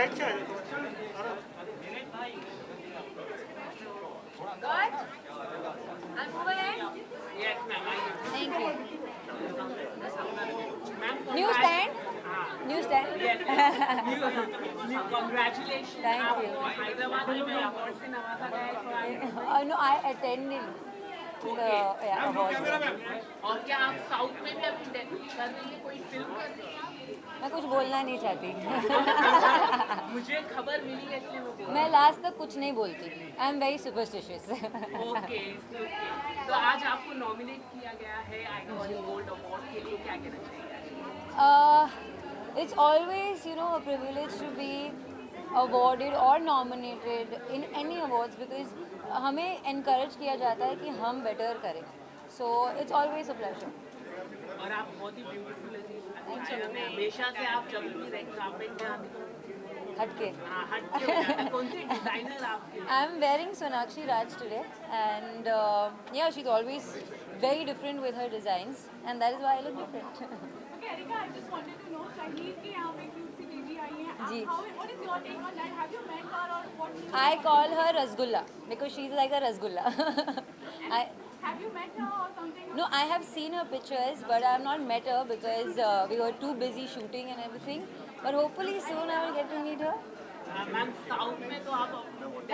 I'm over there. Yes, ma'am. Thank you. Ma'am, New stand? New stand? congratulations. Thank you. आपको हैदराबाद में award से नवाजा गया है No, I attended the awards. और क्या आप साउथ में भी अभी कर रही है कोई फिल्म कर रही है? मैं कुछ बोलना नहीं चाहती. मुझे खबर मिली है इसलिए मैं बोल मैं लास्ट तक कुछ नहीं बोलती. आई एम वेरी सुपरस्टिशियस. ओके तो आज आपको नॉमिनेट किया गया है आइकॉनिक गोल्ड अवार्ड के लिए, क्या कहना चाहिए? It's always, a privilege to be awarded or nominated in any awards because हमें encourage किया जाता है कि हम better करें. So it's always a pleasure. और आप बहुत ही ब्यूटीफुल है, हमेशा से आप जब भी रेस्टोरेंट में आते हो हटके. हटके हो जाता है। कौन से डिजाइनर आपके? I'm wearing Sonakshi Raj today, and yeah, she's always very different with her designs, and that is why I look different. Okay, Erika, I just wanted to know, Shahid के यहाँ पे cute सी baby आई है. जी. What is your take on that? Have you met her or what? I call her Rasgulla because she's like a Rasgulla. Have you met her or something? No, I have seen her pictures, but I have not met her because we were too busy shooting and everything. But hopefully soon I will get to meet her. Ma'am south में तो आप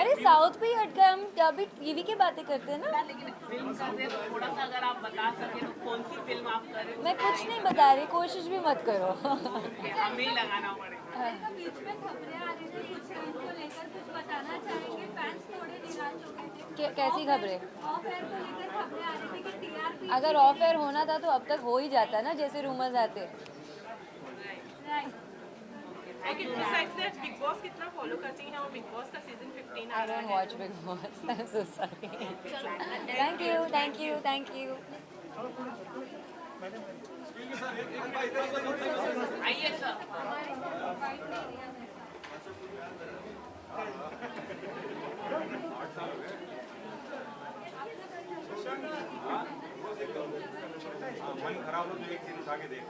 अरे south पे ही हटकर हम अभी TV की बातें करते हैं ना. लेकिन फिल्म कर रहे हैं तो थोड़ा सा अगर आप बता सके तो कौन सी फिल्म आप कर रहे मैं कुछ नहीं बता रही, कोशिश भी मत करो. हो? हमें ही लगाना पड़ेगा। बीच में खबरें आ रही थी कुछ फिल्म को लेकर, कुछ बताना चाहेंगे? फैंस थोड़े निराश हो गए थे. कैसी खबरें? ऑफ एयर को लेकर खबरें आ रही थी कि टीआरपी. अगर ऑफ एयर होना था तो अब तक हो ही जाता ना, जैसे रूमर्स आते. Okay, besides that, Big Boss कितना फॉलो करती हैं और Big Boss का season 15 I don't watch Big Boss. I'm so sorry. Thank you, thank you, thank you. आइए सर। मन खराब हो तो एक सीन उठा के देख।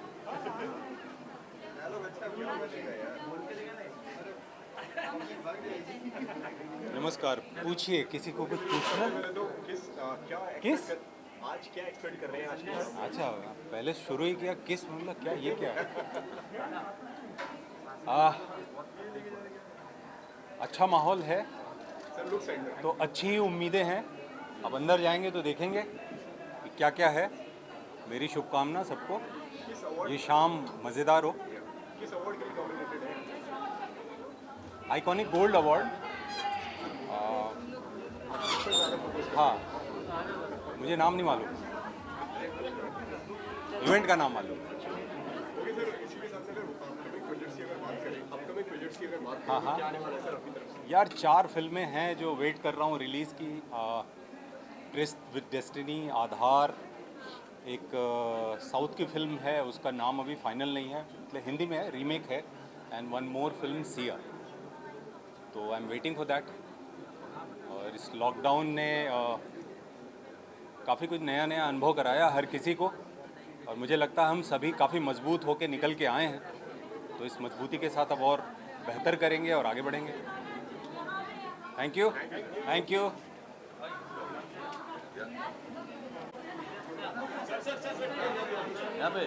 नमस्कार, पूछिए, किसी को कुछ पूछना? तो किस? आज क्या एक्सपेक्ट कर रहे हैं आज के? अच्छा, पहले शुरू ही किया किस, मतलब क्या, ये क्या है? अच्छा माहौल है तो अच्छी ही उम्मीदें हैं. अब अंदर जाएंगे तो देखेंगे कि क्या क्या है. मेरी शुभकामना सबको, ये शाम मज़ेदार हो. किस अवार्ड के लिए नॉमिनेटेड है? Iconic gold award. हाँ, मुझे नाम नहीं मालूम, इवेंट का नाम मालूम. ओके सर, इसी के साथ सर अपकमिंग प्रोजेक्ट्स की अगर बात करें, अपकमिंग प्रोजेक्ट्स की अगर बात हाँ, करें, हाँ. क्या आने वाला है सर अपनी तरफ से? यार 4 फिल्में हैं जो वेट कर रहा हूँ रिलीज़ की. ट्रिस्ट विद डेस्टिनी, आधार, एक साउथ की फिल्म है, उसका नाम अभी फाइनल नहीं है, मतलब हिंदी में है, रीमेक है. And one more film Siya. तो I am waiting for that. और इस लॉकडाउन ने काफ़ी कुछ नया नया अनुभव कराया हर किसी को, और मुझे लगता है हम सभी काफ़ी मजबूत होकर निकल के आए हैं. तो इस मजबूती के साथ अब और बेहतर करेंगे और आगे बढ़ेंगे. Thank you, thank you. यहाँ पे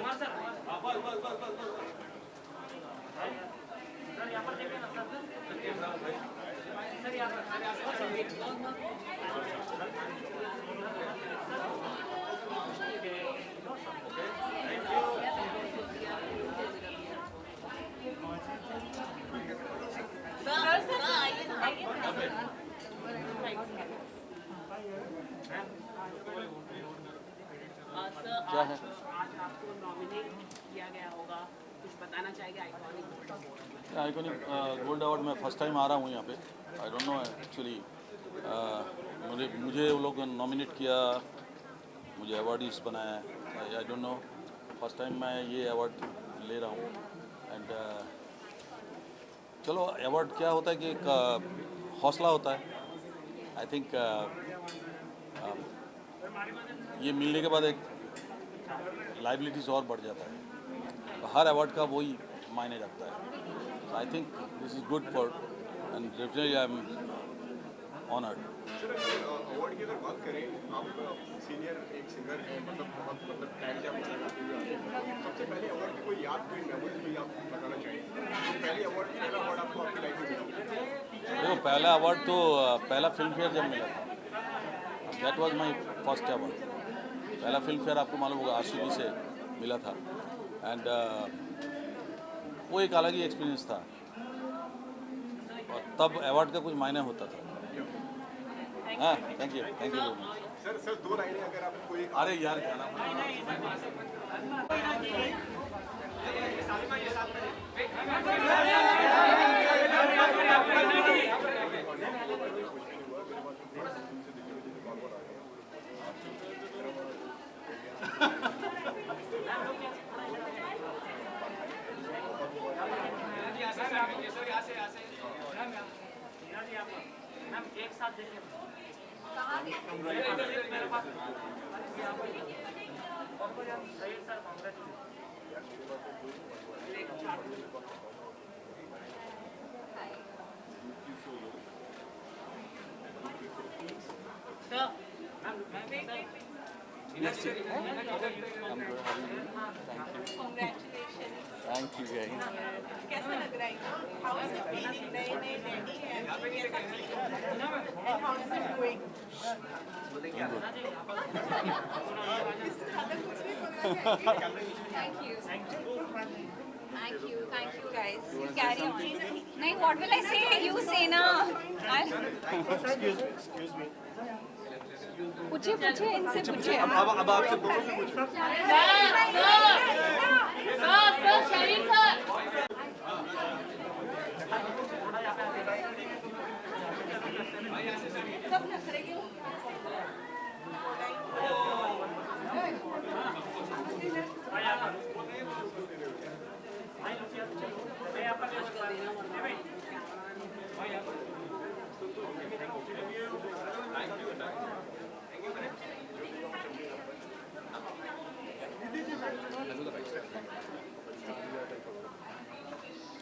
क्या है? आज आपको नॉमिनेट किया गया होगा, कुछ बताना चाहेंगे आइकॉनिक? आइकॉनिक गोल्ड अवार्ड में फर्स्ट टाइम आ रहा हूँ यहाँ पे. आई डोंट नो एक्चुअली, मुझे वो लोग नॉमिनेट किया, मुझे अवार्डीज बनाया. I don't know, first time मैं ये अवार्ड ले रहा हूँ. एंड चलो, अवार्ड क्या होता है कि एक हौसला होता है. आई थिंक ये मिलने के बाद एक लाइबिलिटीज़ और बढ़ जाता है. तो हर अवार्ड का वही मायने रखता है. I think this is good for, and definitely I'm honored. Sir award की अगर बात करें, आप सीनियर एक सिंगर हैं, मतलब बहुत मतलब टाइम से आप गाना गाते हुए आ रहे हैं। सबसे पहले अवार्ड की कोई याद, कोई मेमोरी कोई आप बताना चाहेंगे? तो पहले पहला अवार्ड आपको आपकी लाइफ में मिला? देखो पहला अवार्ड तो पहला फिल्म फेयर जब मिला था, that was my first award. पहला फिल्म फेयर आपको मालूम होगा आशिकी से मिला था, एंड वो एक अलग ही एक्सपीरियंस था, और तब अवार्ड का कुछ मायने होता था। हाँ, thank you very much. Sir दो लाइनें अगर आप कोई अरे यार गाना Congratulations. Thank you guys. कैसा लग रहा है? How is it feeling? नए डैडी हैं, कैसा फील हो रहा है? And how is it going? इससे ज़्यादा कुछ नहीं बोलना चाहिए। Thank you. Thank you guys. Carry on. नहीं, what will I say? You say ना. पूछिए इनसे पूछिए। अब आपसे दोनों से पूछो। सब नखरे के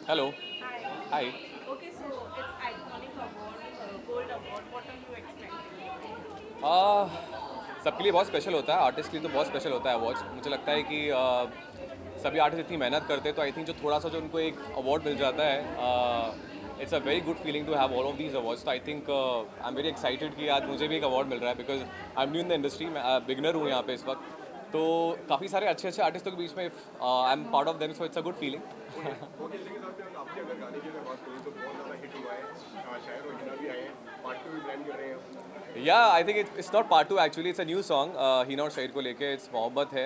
Hello. Hi. Okay, so it's iconic award, gold award. What are you expecting? सबके लिए बहुत स्पेशल होता है, आर्टिस्ट के लिए तो बहुत स्पेशल होता है अवार्ड्स। मुझे लगता है कि सभी आर्टिस्ट इतनी मेहनत करते हैं, तो आई थिंक जो थोड़ा सा जो उनको एक अवार्ड मिल जाता है, it's a very good feeling to have all of these awards. तो I think I am very excited कि आज मुझे भी एक अवार्ड मिल रहा है, because I am new in the industry, मैं बिगनर हूँ यहाँ पे इस वक्त। तो काफ़ी सारे अच्छे आर्टिस्टों के बीच में I am part of them, so it's a good feeling. आपके अगर गाने की अगर बात करें तो बहुत ज़्यादा हिट हुआ है, शायर और हिना भी आए हैं, पार्ट 2 भी प्लान कर रहे हैं। Yeah, I think it's not part 2 actually. It's a new song. Hina और शाहिद को लेके it's मोहब्बत है.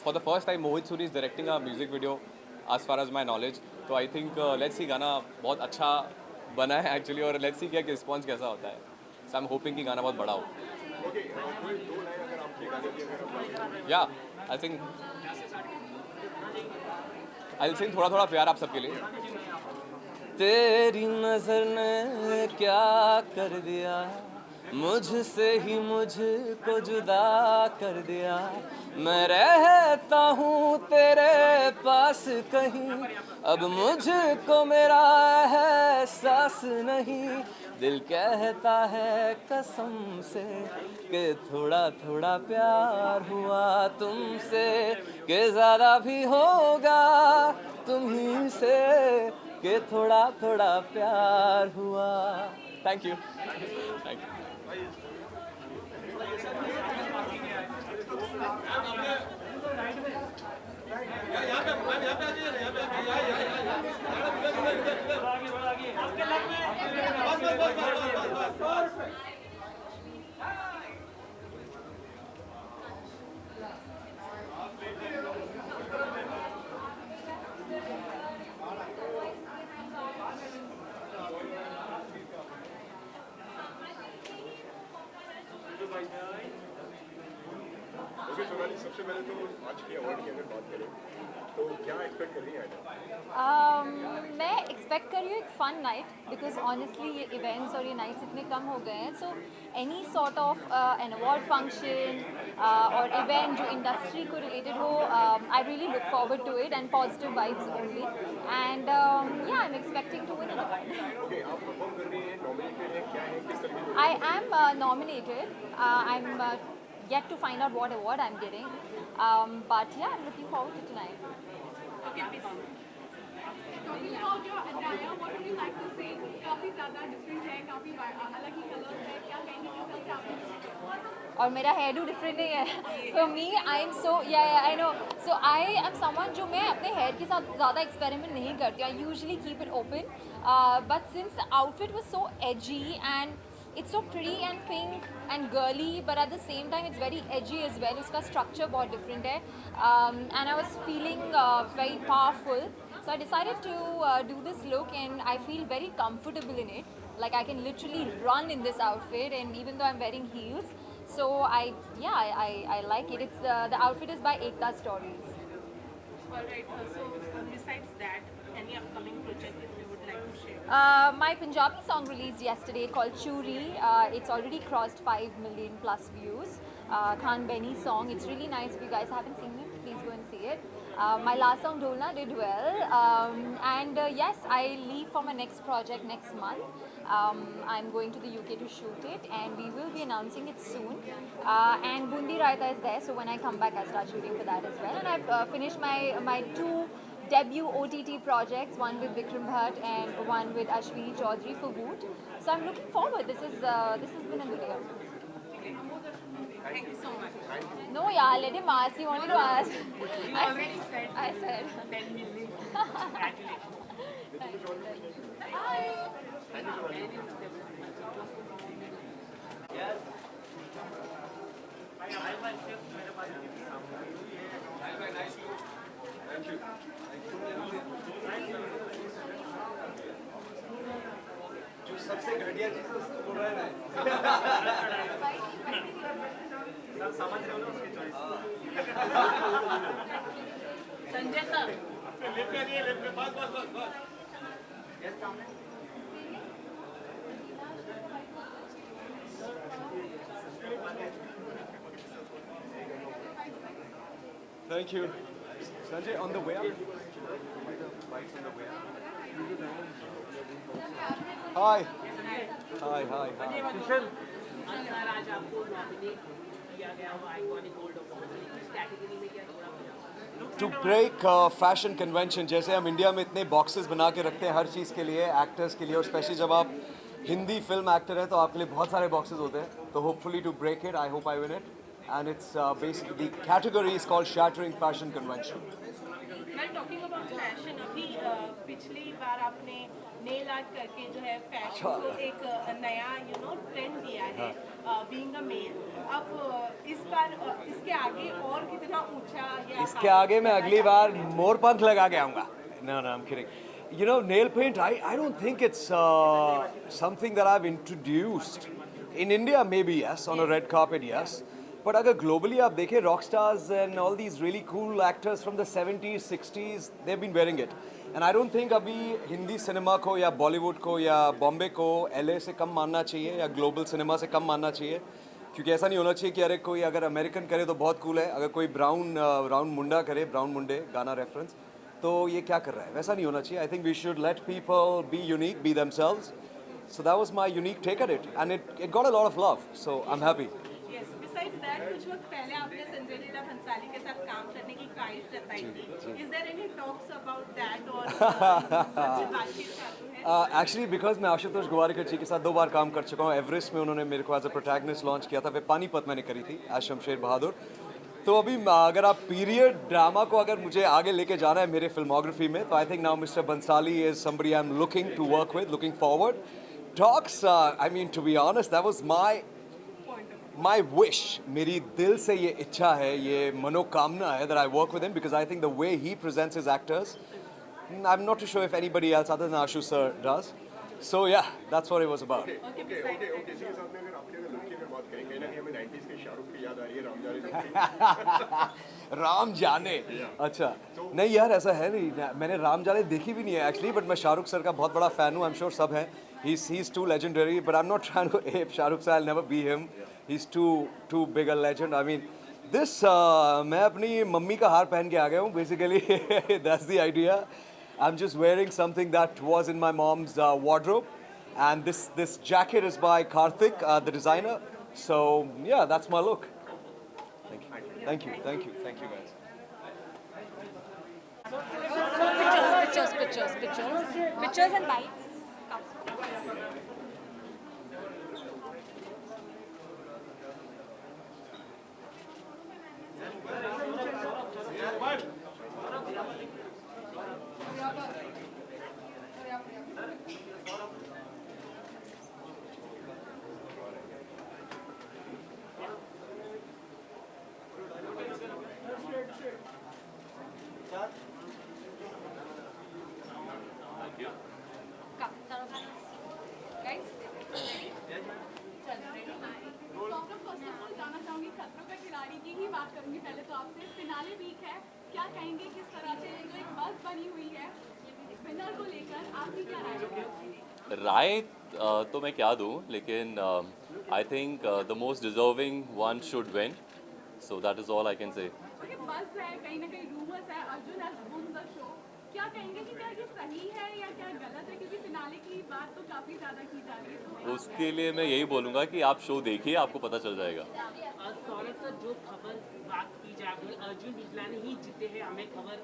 For the first time Mohit Suri is directing a music video as far as my knowledge. तो I think let's see, गाना बहुत अच्छा बना है actually, और let's see क्या रिस्पॉन्स कैसा होता है. So I'm hoping कि गाना बहुत बड़ा हो. ओके, कोई दो लाइन अगर आपके गाने की अगर आप बात करें। Yeah, I'll sing थोड़ा प्यार आप सबके लिए. तेरी नजर ने क्या कर दिया, मुझसे ही मुझको जुदा कर दिया। मैं रहता हूँ तेरे पास कहीं, अब मुझको मेरा एहसास नहीं। दिल कहता है कसम से कि थोड़ा थोड़ा प्यार हुआ तुमसे, कि ज़्यादा भी होगा तुम्ही से, कि थोड़ा थोड़ा प्यार हुआ। Thank you. ओके सोनाली, सबसे पहले तो आज के अवार्ड की अगर बात करें तो क्या एक्सपेक्ट कर रही हैं मैं एक्सपेक्ट कर रही हूँ एक फ़न नाइट, बिकॉज ऑनेस्टली ये इवेंट्स और ये नाइट्स इतने कम हो गए हैं. So any sort of an award function और इवेंट जो इंडस्ट्री को रिलेटेड हो, I really look forward to it and positive vibes only. And yeah I am expecting to win an award. Okay, आप परफॉर्म कर रही हैं, nominated है, क्या है, किस तरह की I am nominated. I'm yet to find out what award I'm getting. But yeah, I'm looking forward to tonight. Talking about your attire, what would you like to say? काफी ज़्यादा different है, काफी अलग ही colours है, क्या कहेंगे किस तरह से आपने? और मेरा हेयर डू डिफरेंट नहीं है. For me, I'm so yeah, I know. So I am someone जो मैं अपने हेयर के साथ ज़्यादा एक्सपेरिमेंट नहीं करती. I usually keep it open. But since the outfit was so edgy and it's so pretty and pink and girly, but at the same time it's very edgy as well. उसका structure बहुत different है. And I was feeling very powerful. So I decided to do this look and I feel very comfortable in it. Like I can literally run in this outfit, and even though I'm wearing heels. So I like it. It's the outfit is by Ekta Stories. Alright, so besides that, any upcoming project if you would like to share? My Punjabi song released yesterday called Churi. It's already crossed 5 million plus views. Khan Benny song. It's really nice. If you guys haven't seen it, please go and see it. My last song Dolna did well. And yes, I leave for my next project next month. I'm going to the UK to shoot it, and we will be announcing it soon. And Bundi Raita is there, so when I come back, I start shooting for that as well. And I've finished my 2 debut OTT projects, one with Vikram Bhatt and one with Ashwini Chaudhary for Woot. So I'm looking forward. This has been a good year. Thank you so much. No, yeah, let him ask. He wanted to ask. You already said I said. 10 million. Congratulations. जो सबसे घटिया चीज है उसको बोल रहे हैं समझ रहे हो ना उसकी choice. Sanjay sir, Thank you. Sanjay, on the way up. Hi. Hi, hi, hi. Sir आज आपको नॉमिनेट किया गया हुआ आइकॉनिक गोल्ड अवार्ड, किस कैटेगरी में क्या थोड़ा बताओ? टू ब्रेक फैशन कन्वेंशन, जैसे हम इंडिया में इतने बॉक्सेस बना के रखते हैं हर चीज़ के लिए, एक्टर्स के लिए, और स्पेशली जब आप हिंदी फिल्म एक्टर हैं तो आपके लिए बहुत सारे बॉक्सेस होते हैं. तो hopefully to break it, I hope I win it. And it's basically the category is called shattering fashion convention. Well, talking about fashion, अभी पिछली बार आपने नेल आर्ट करके जो है फैशन को एक नया ट्रेंड दिया है, बीइंग अ मेल. अब इस बार इसके आगे और कितना ऊंचा या इसके आगे मैं अगली बार मोर पंख लगा के आऊँगा. No, I'm kidding. You know, nail paint, I don't think it's something that I've introduced. In India, maybe yes, on a red carpet, yes. But अगर globally आप देखें, rock stars and all these really cool actors from the 70s, 60s, they've been wearing it. And I don't think अभी Hindi cinema को या बॉलीवुड को या बॉम्बे को LA से कम मानना चाहिए या ग्लोबल सिनेमा से कम मानना चाहिए. क्योंकि ऐसा नहीं होना चाहिए कि अरे कोई अगर अमेरिकन करे तो बहुत कूल है, अगर कोई राउंड मुंडा करे, ब्राउन मुंडे गाना रेफरेंस, तो ये क्या कर रहा है, वैसा नहीं होना चाहिए. I think we should let people be unique, be themselves. So that was my unique take at it, and it got a lot of love, so I'm happy. Yes, besides that, कुछ वक्त पहले आपने संजय लीला भंसाली के साथ काम करने की ख्वाहिश जताई थी. Is there any talks about that और बातचीत चालू है? Actually, because मैं आशुतोष गोवारिकर जी के साथ 2 बार काम कर चुका हूँ. एवरेस्ट में उन्होंने मेरे को एज अ प्रोटैगनिस्ट लॉन्च किया था, फिर पानीपत मैंने करी थी एज शमशेर बहादुर. तो अभी अगर आप पीरियड ड्रामा को अगर मुझे आगे लेके जाना है मेरे फिल्मोग्राफी में, तो I think now mister Bhansali is somebody I am looking to work with, looking forward. Talks, I mean, to be honest, that was my wish. मेरी दिल से ये इच्छा है, ये मनोकामना है that I work with him, because I think the way he presents his actors, I'm not too sure if anybody else other than Ashu sir does. So yeah, that's what it was about. Okay इसी के साथ में अगर आपके अगर look की अगर बात बात करें, कहीं ना कहीं हमें 90s के शाहरुख की याद आ रही है, राम जाने राम जाने, अच्छा नहीं यार ऐसा है नहीं, मैंने राम जाने देखी भी नहीं है एक्चुअली, बट मैं शाहरुख सर का बहुत बड़ा फ़ैन हूँ, आई एम श्योर सब हैं, he is too legendary, but I am not trying to ape Shahrukh sir, I never be him, he is too big a legend, I mean this मैं अपनी mummy का हार पहन के आ गया हूँ basically, that's the idea, I am just wearing something that was in my moms wardrobe, and this jacket is by Karthik, the designer, so yeah, that's my look. Thank you guys. Pictures and bites. जानना चाहूंगी खतरों का खिलाड़ी की ही बात करूंगी पहले तो आपसे, फिनाले वीक है, क्या कहेंगे किस तरह से जो एक बस बनी हुई है विनर को लेकर, आपकी क्या राय है? राय तो मैं क्या दूँ, लेकिन I think the most deserving one should win, so that is all I can say. बस है, कहीं ना कहीं रूमर्स है Arjun has won the show, क्या कहेंगे कि क्या ये सही है या क्या गलत है, क्योंकि फिनाले की बात तो काफी ज्यादा की जा रही है, तो उसके लिए मैं यही बोलूँगा कि आप शो देखिए, आपको पता चल जाएगा। सौरभ सर, जो खबर बात की जा रही है अर्जुन बिजलानी ही जीते हैं, हमें खबर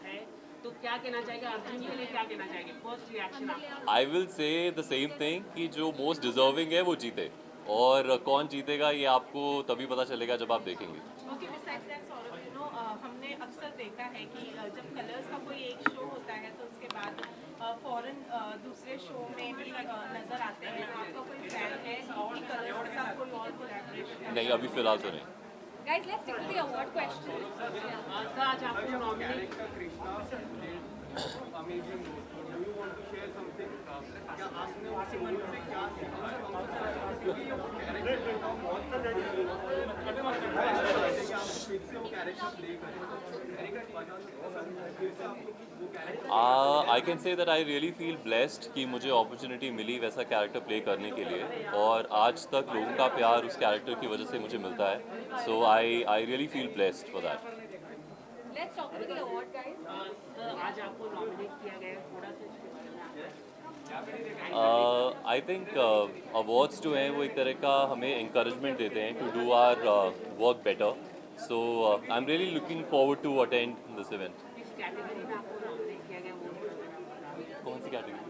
है, तो क्या कहना चाहेंगे अर्जुन के लिए, क्या कहना चाहेंगे, फर्स्ट रिएक्शन आपका? I will say the same thing कि जो मोस्ट डिजर्विंग है वो जीते, और कौन जीतेगा ये आपको तभी पता चलेगा जब आप देखेंगे। Okay, besides that Saurabh, you know हमने अक्सर देखा है कि जब कलर्स का कोई एक शो होता है तो उसके बाद फॉरेन दूसरे शो में भी नजर आते हैं, आपका कोई प्लान है कि कलर्स के साथ कोई और कोलैबोरेशन? नहीं, अभी फिलहाल तो नहीं। Guys, let's stick to the award question. Sir, आज आपको nominate I can say that I really feel blessed कि मुझे अपॉर्चुनिटी मिली वैसा कैरेक्टर प्ले करने के लिए, और आज तक लोगों का प्यार उस कैरेक्टर की वजह से मुझे मिलता है, so I really feel blessed for that. Let's talk about the award, guys. Sir, आज आपको नॉमिनेट किया गया है, थोड़ा सा आई थिंक अवार्ड्स जो हैं वो एक तरह का हमें इंकरेजमेंट देते हैं to do our work better, so I am really looking forward to attend this event. इस कैटेगरी में आपको नॉमिनेट किया गया, वो कौन सी category?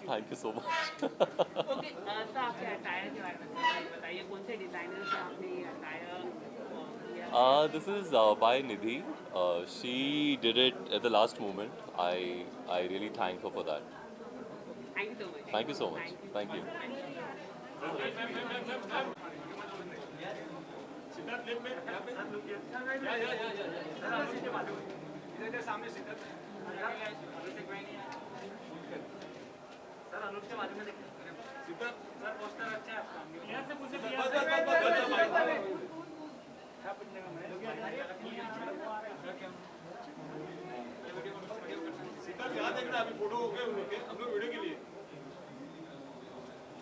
Thank you so much. Okay sir, आपके अटायर के बारे में बताइए, कौन से डिजाइनर से आपने ये अटायर किया? This is by Nidhi. She did it at the last moment. I really thank her for that. Thank you so much. Thank you so much. Thank you. Photo हो गए हम लोग वीडियो के लिए,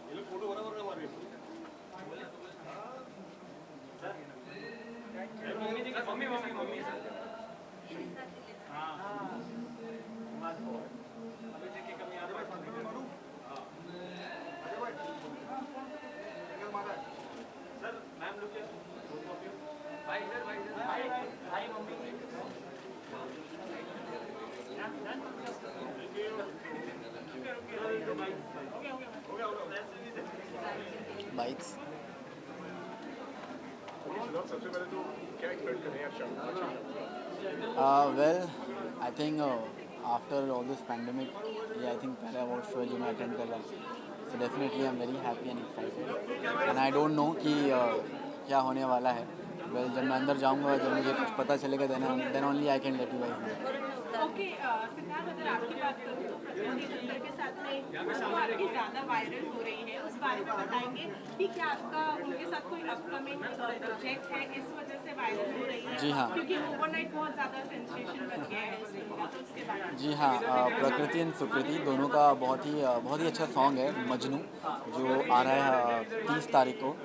ये लोग फोटो बराबर ना मारे। मम्मी सर, मैम लोग भाई इधर भाई मम्मी बाइक्स। सबसे पहले तो क्या एक्सपेक्ट करें यार Shahrukh? Well, I think after all this pandemic, yeah, I think पहला अवार्ड शो जो मैं अटेंड कर रहा हूँ, so definitely I'm very happy and excited, and I don't know कि क्या होने वाला है। Well, जब मैं अंदर जाऊँगा, जब मुझे कुछ पता चलेगा, then only I can let you guys know. Okay Siddharth, अगर आपकी बात करूँ तो प्रकृति खत्तर के साथ में वो आपकी ज़्यादा वायरल हो रही है, उस बारे में बताएंगे कि क्या आपका उनके साथ कोई अपकमिंग प्रोजेक्ट है, इस वजह से वायरल हो रही है? जी हाँ। क्योंकि ओवरनाइट बहुत ज़्यादा सेंसेशन बन गया है उस फिल्म का, तो उसके बारे में। जी हाँ, प्रकृति एंड सुकृति दोनों का बहुत ही अच्छा सॉन्ग है मजनू, जो आ रहा है 30 तारीख को,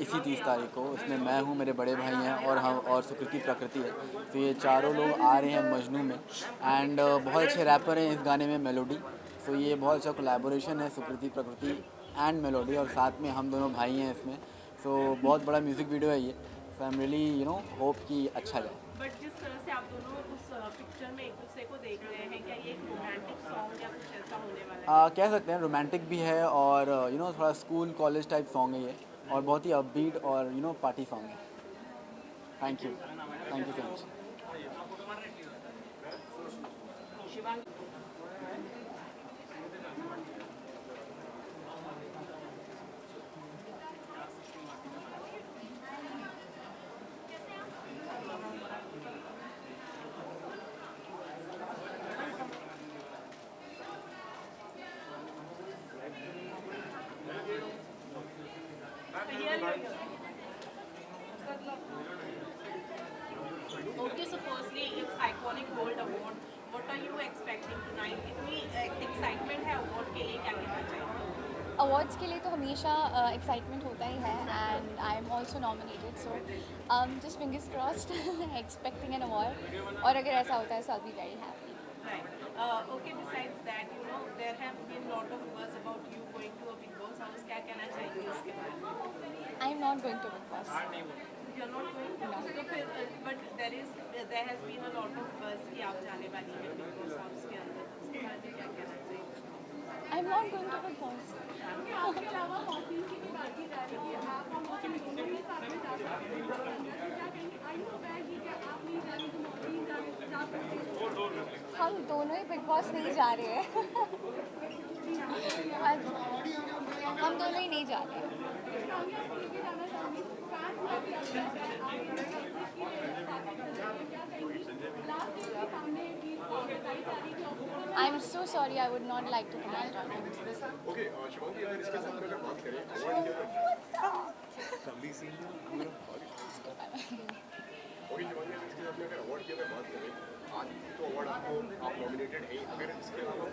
इसी 30 तारीख को। उसमें मैं हूँ, मेरे बड़े भाई हैं और हम और सुकृति प्रकृति है। तो ये चारों लोग आ रहे हैं मजनू में, एंड बहुत अच्छे रैपर हैं इस गाने में, मेलोडी। तो ये बहुत अच्छा कोलैबोरेशन है सुकृति प्रकृति एंड मेलोडी, और साथ में हम दोनों भाई हैं इसमें। सो बहुत बड़ा म्यूज़िक वीडियो है ये। सो आई एम रियली होप कि अच्छा जाए। बट जिस तरह से आप दोनों उस पिक्चर में एक दूसरे को देख रहे हैं, क्या ये एक रोमांटिक सॉन्ग या कुछ ऐसा होने वाला है? कह सकते हैं रोमांटिक भी है, और थोड़ा स्कूल कॉलेज टाइप सॉन्ग है ये, और बहुत ही अपबीट और पार्टी सॉन्ग है। Thank you so much. Okay, so firstly, it's iconic gold award. What are you expecting tonight? इतनी एक्साइटमेंट है अवार्ड के लिए, क्या कहना चाहिए? अवार्ड्स के लिए तो हमेशा एक्साइटमेंट होता ही है, and I am also nominated, so just fingers crossed, expecting an award, और अगर ऐसा होता है so I be very happy. Right. Okay, besides that, there have been lot of buzz about you going to a Big Boss house. क्या कहना चाहिए इसके बारे में? I am not going to Bigg Boss. You're not going to? तो फिर, but there has been a lot of buzz कि आप जाने वाली हैं Big Boss house के अंदर, तो उसके बारे में क्या कहना चाहिए? I am not going to Bigg Boss. आपके अलावा मौसम की भी बात की जा रही है, आप और मौसम दोनों ही साथ में जा सकते हैं, तो क्या कहेंगे? आई नो दैट कि क्या आप नहीं जा रही तो मौसम जा सकते हैं? हम दोनों ही बिग बॉस नहीं जा रहे हैं। हम दोनों ही नहीं जा रहे हैं। I am so sorry, I would not like to comment on it. Okay Shivangi, अगर इसके साथ अगर बात करें अवार्ड की ओके शिवांगी, अगर इसके साथ में अगर अवार्ड की अगर बात करें, आज तो अवार्ड आप नॉमिनेटेड हैं, अगर इसके अलावा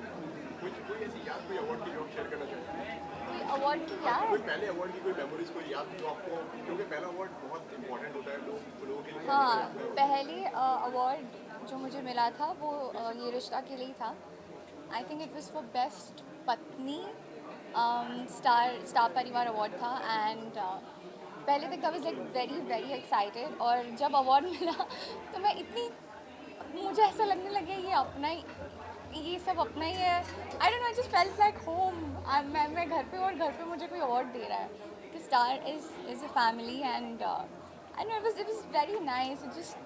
कोई ऐसी याद, कोई अवार्ड की जो आप शेयर करना चाहते हैं? कोई अवार्ड की याद? कोई पहले अवार्ड की कोई मेमोरीज, कोई याद जो आपको, क्योंकि पहला अवार्ड बहुत इंपॉर्टेंट होता है लोगों के लिए। हाँ, पहले अवार्ड जो मुझे मिला था वो ये रिश्ता के लिए था। आई think it was for best पत्नी, स्टार परिवार अवार्ड था, एंड पहले तक I was like very very excited, और जब अवार्ड मिला तो मैं इतनी, मुझे ऐसा लगने लगे ये अपना ही, ये सब अपना ही है। I don't know, I just felt like home. मैं घर पे, और घर पे मुझे कोई अवार्ड दे रहा है कि star is a family, and I know it was very nice. It just,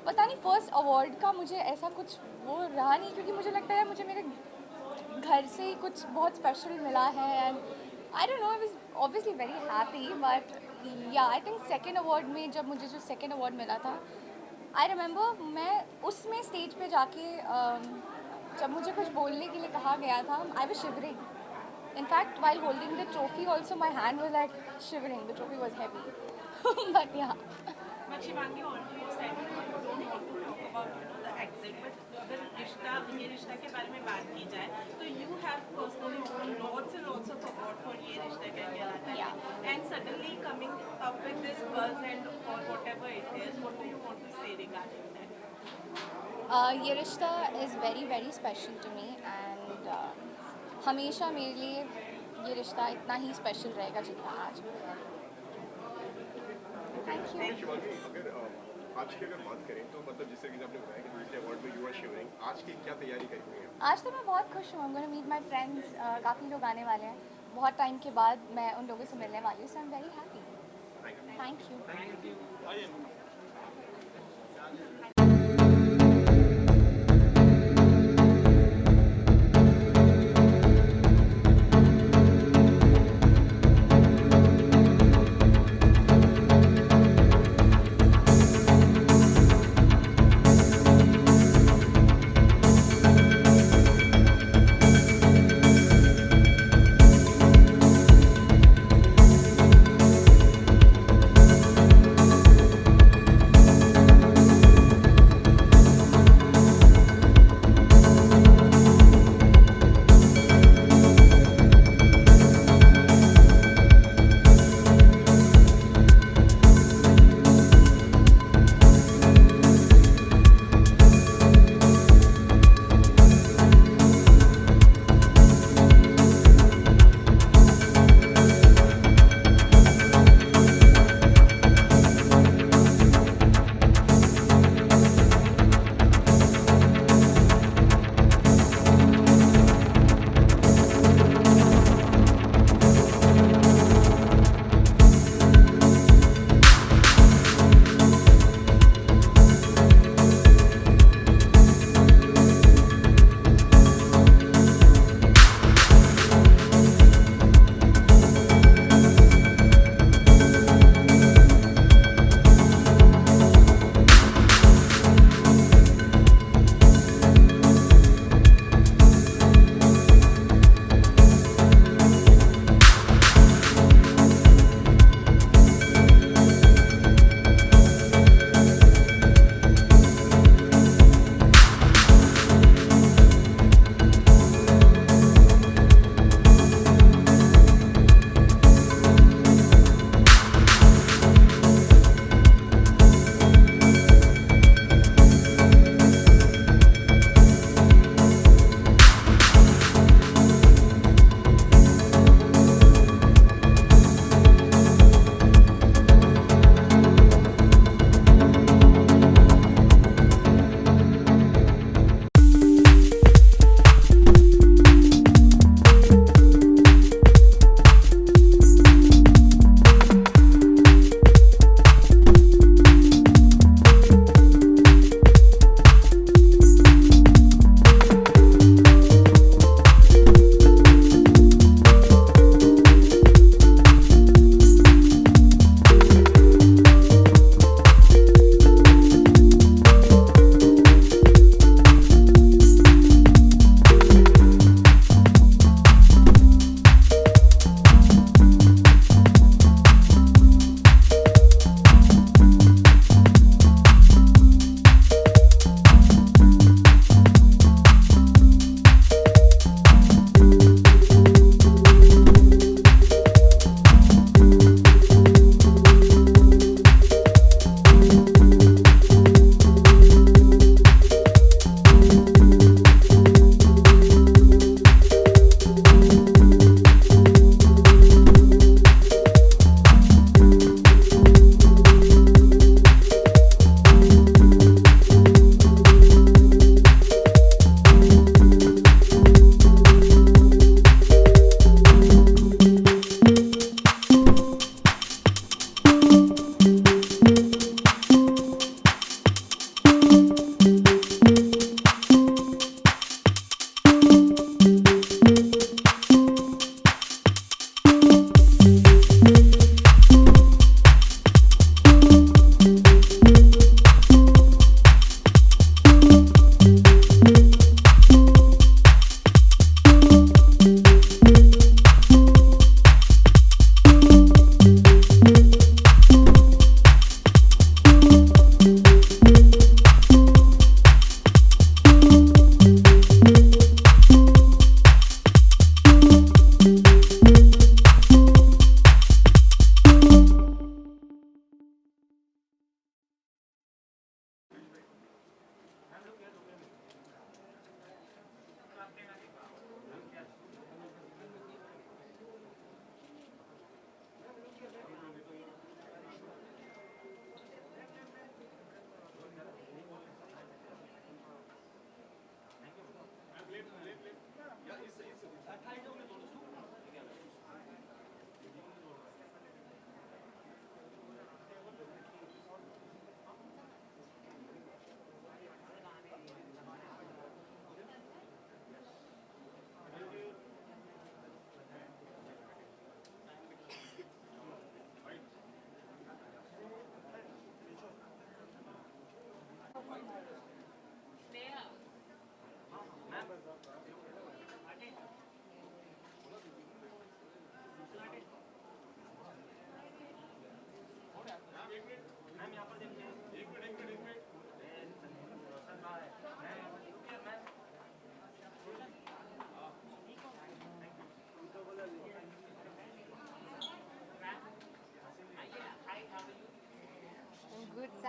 पता नहीं, फर्स्ट अवार्ड का मुझे ऐसा कुछ वो रहा नहीं, क्योंकि मुझे लगता है मुझे मेरे घर से ही कुछ बहुत स्पेशल मिला है, and I don't know, I was obviously very happy. But या आई थिंक सेकेंड अवार्ड में, जब मुझे जो सेकेंड अवार्ड मिला था, आई रिमेंबर मैं उसमें स्टेज पे जाके जब मुझे कुछ बोलने के लिए कहा गया था, I was shivering. In fact, while holding the trophy also, my hand was like shivering. The trophy was heavy. But yeah. But Shivangi, although you said you don't want to talk about the exit, but अगर ये रिश्ता के बारे में बात की जाए, तो you have personally won lots and lots of awards for ये रिश्ता क्या कहलाता है? Yeah. And suddenly coming up with this buzz and or whatever it is, what do you want to say regarding that? ये रिश्ता is very very special to me, and हमेशा मेरे लिए ये रिश्ता इतना ही स्पेशल रहेगा जितना आज। Thank you. शिवांगी, अगर आज की अगर बात करें तो मतलब जिस तरीके से आपने बताया कि दूसरे अवार्ड में यू आर शिवरिंग, आज की क्या तैयारी करी हुई है? आज तो मैं बहुत खुश हूँ। I'm going to meet my friends, काफ़ी लोग आने वाले हैं, बहुत टाइम के बाद मैं उन लोगों से मिलने वाली हूँ, so I'm very happy। Thank you।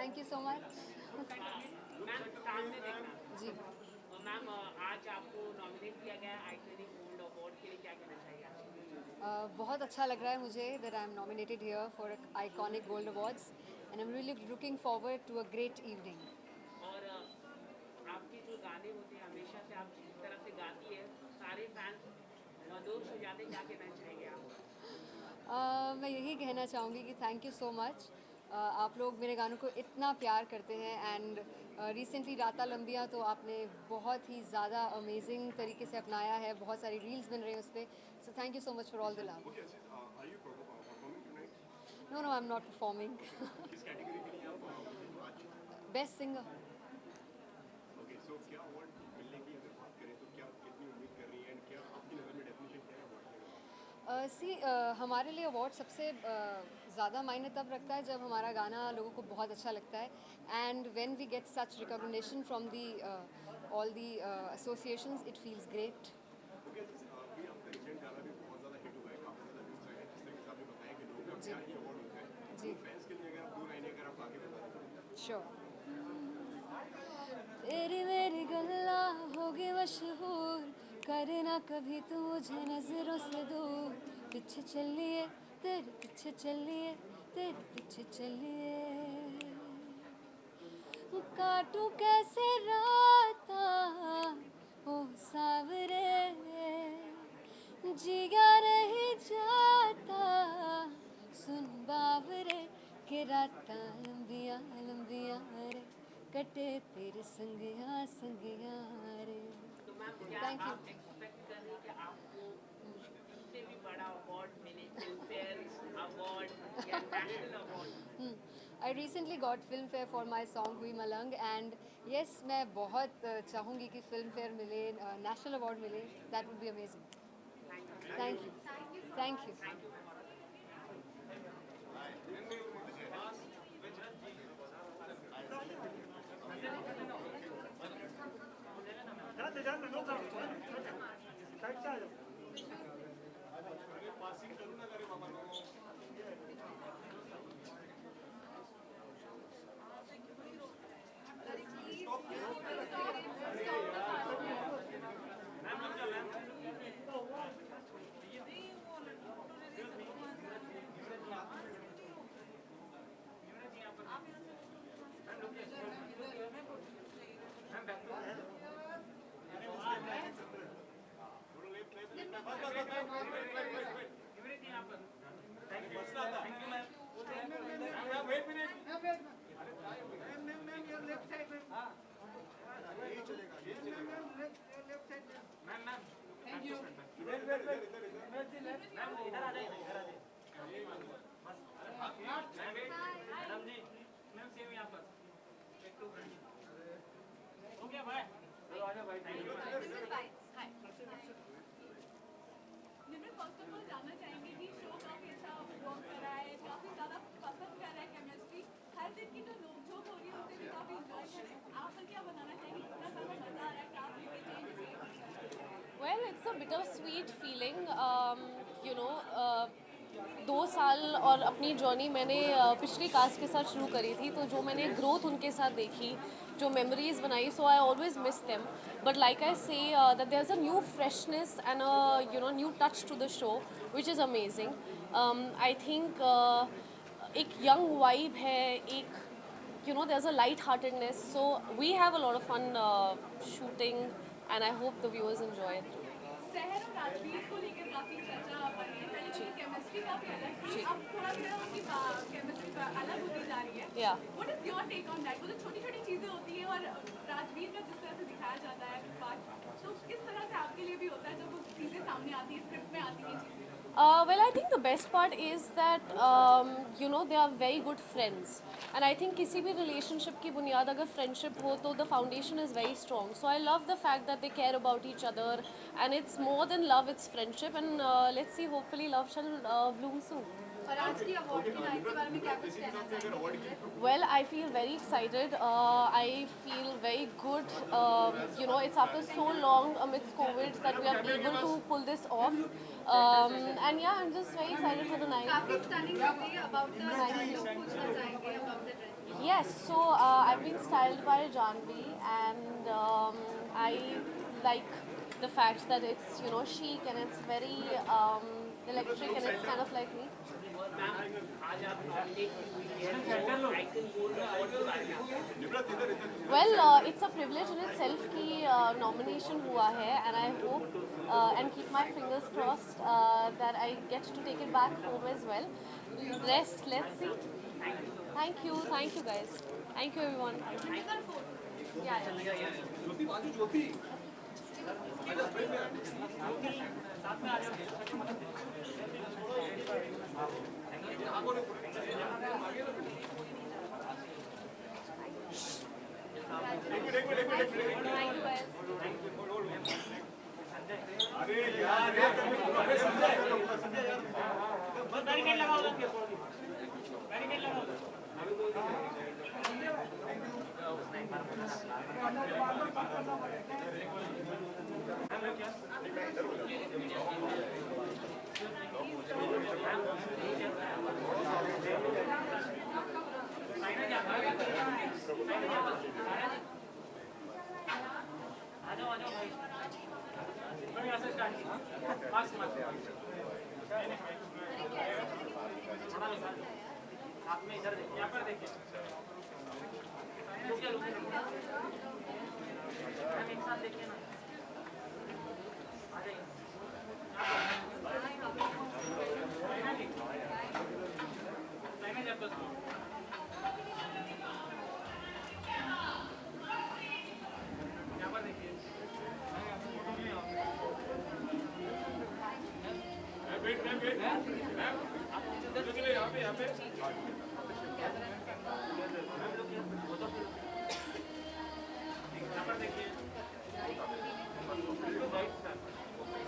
Thank you so much. Ma'am सामने देखना। जी, मैम आज आपको नॉमिनेट किया गया है आइकॉनिक गोल्ड अवार्ड के लिए, क्या कहना चाहिए आप? बहुत अच्छा लग रहा है मुझे that I am nominated here for iconic gold awards and I am really looking forward to a great evening. और आपके जो गाने होते हैं हमेशा से आप जिस तरह से गाती है सारे फैंस मदोश हो जाते हैं, क्या कहना चाहेंगे आप? मैं यही कहना चाहूँगी कि थैंक यू सो मच। आप लोग मेरे गानों को इतना प्यार करते हैं एंड रिसेंटली राता लंबिया तो आपने बहुत ही ज़्यादा अमेजिंग तरीके से अपनाया है, बहुत सारी रील्स बन रही हैं उस पर, so thank you so much for all the love. Okay, are you performing tonight? No no, I am not performing. किस कैटेगरी के लिए आप आज? Best singer. ओके, सो क्या अवार्ड मिलने की अगर बात करें तो क्या कितनी उम्मीद कर रही है एंड क्या आपकी नज़र में डेफिनेशन क्या है अवार्ड का? हमारे लिए अवार्ड सबसे ज़्यादा मायने तब रखता है जब हमारा गाना लोगों को बहुत अच्छा लगता है and when we get such recognition from the all the associations it feels great. Okay, अभी आपका रिसेंट गाना भी बहुत ज़्यादा हिट हुआ है, काफ़ी ज़्यादा व्यूज़ आए हैं, जिस तरीके से आपने बताया कि लोगों का प्यार ही अवार्ड होता है। जी। तो फैंस के लिए अगर आप 2 लाइनें अगर आप आगे बता दें। श्योर। तेरी मेरी गल्ला होगी मशहूर, करना कभी तू मुझे नजरों से दूर, पीछे चलिए तेरे पीछे चलिए तेरे पीछे चलिए, काटू कैसे राता ओ सावरे, जिया रही जाता सुन बावरे, के राता लंबिया लंबिया रे, कटे तेरे संगिया संगिया रे। तो मैम क्या Thank you. आप एक्सपेक्ट कर रही हैं कि आपको इससे भी बड़ा अवार्ड मिले, फिल्म फेयर अवार्ड या national award? I recently got Filmfare for my song हुई मलंग and yes मैं बहुत चाहूँगी कि Filmfare मिले, नेशनल अवार्ड मिले, that would be amazing. Thank you. Thank you. निम्न फर्स्ट ऑफ ऑल जानना चाहेंगे कि शो काफी अच्छा वर्क कर रहा है, काफी ज्यादा पसंद कर रहा है केमिस्ट्री, हर दिन की जो नोकझोंक हो रही है उसे भी काफी इंजॉय कर रहे हैं, आप पर क्या बताना चाहेंगे, कितना ज्यादा मजा आ रहा है क्लास में चेंज से? Well, it's a bittersweet feeling. You know, 2 साल और अपनी जर्नी मैंने पिछली कास्ट के साथ शुरू करी थी, तो जो मैंने ग्रोथ उनके साथ देखी, जो मेमोरीज बनाई, so I always miss them, but like I say that there is a new freshness and a new touch to the show which is amazing. I think एक यंग वाइब है, एक there's a light-heartedness, so we have a lot of fun shooting and I hope the viewers enjoy it. शहर और राजवीर को लेकर काफी चर्चा बनी है, पहले की केमिस्ट्री काफी अलग थी, अब थोड़ा थोड़ा उनकी केमिस्ट्री अलग होती जा रही है। Yeah. What is your take on that? वो जो छोटी छोटी चीजें होती हैं और राजवीर का जिस तरह से दिखाया जाता है पार्ट, तो किस तरह से आपके लिए भी होता है जब वो चीजें सामने आती है, स्क्रिप्ट में आती हैं चीजें? Well, I think the best part is that they are very good friends, and I think किसी भी relationship की बुनियाद अगर friendship हो तो the foundation is very strong. So I love the fact that they care about each other, and it's more than love, it's friendship, and let's see, hopefully love shall bloom soon. और आज आज की award की night के बारे में क्या कुछ कहना चाहेंगे? Well, I feel very excited. I feel very good. You know, it's after so long amidst COVID that we are able to pull this off. And yeah, I'm just very excited for the night. काफी stunning लग रही है about the dress look पूछना चाहेंगे about the dress. Yes, so I've been styled by Janvi, and I like the fact that it's, you know, chic and it's very electric and it's kind of like me. आज आप nominate हुई है तो icon बोल award के बारे में आप Well, it's a privilege in itself कि nomination हुआ है, and I hope and keep my fingers crossed that I get to take it back home as well. Rest, let's see. Thank you guys. Thank you everyone. Yeah. Thank you guys.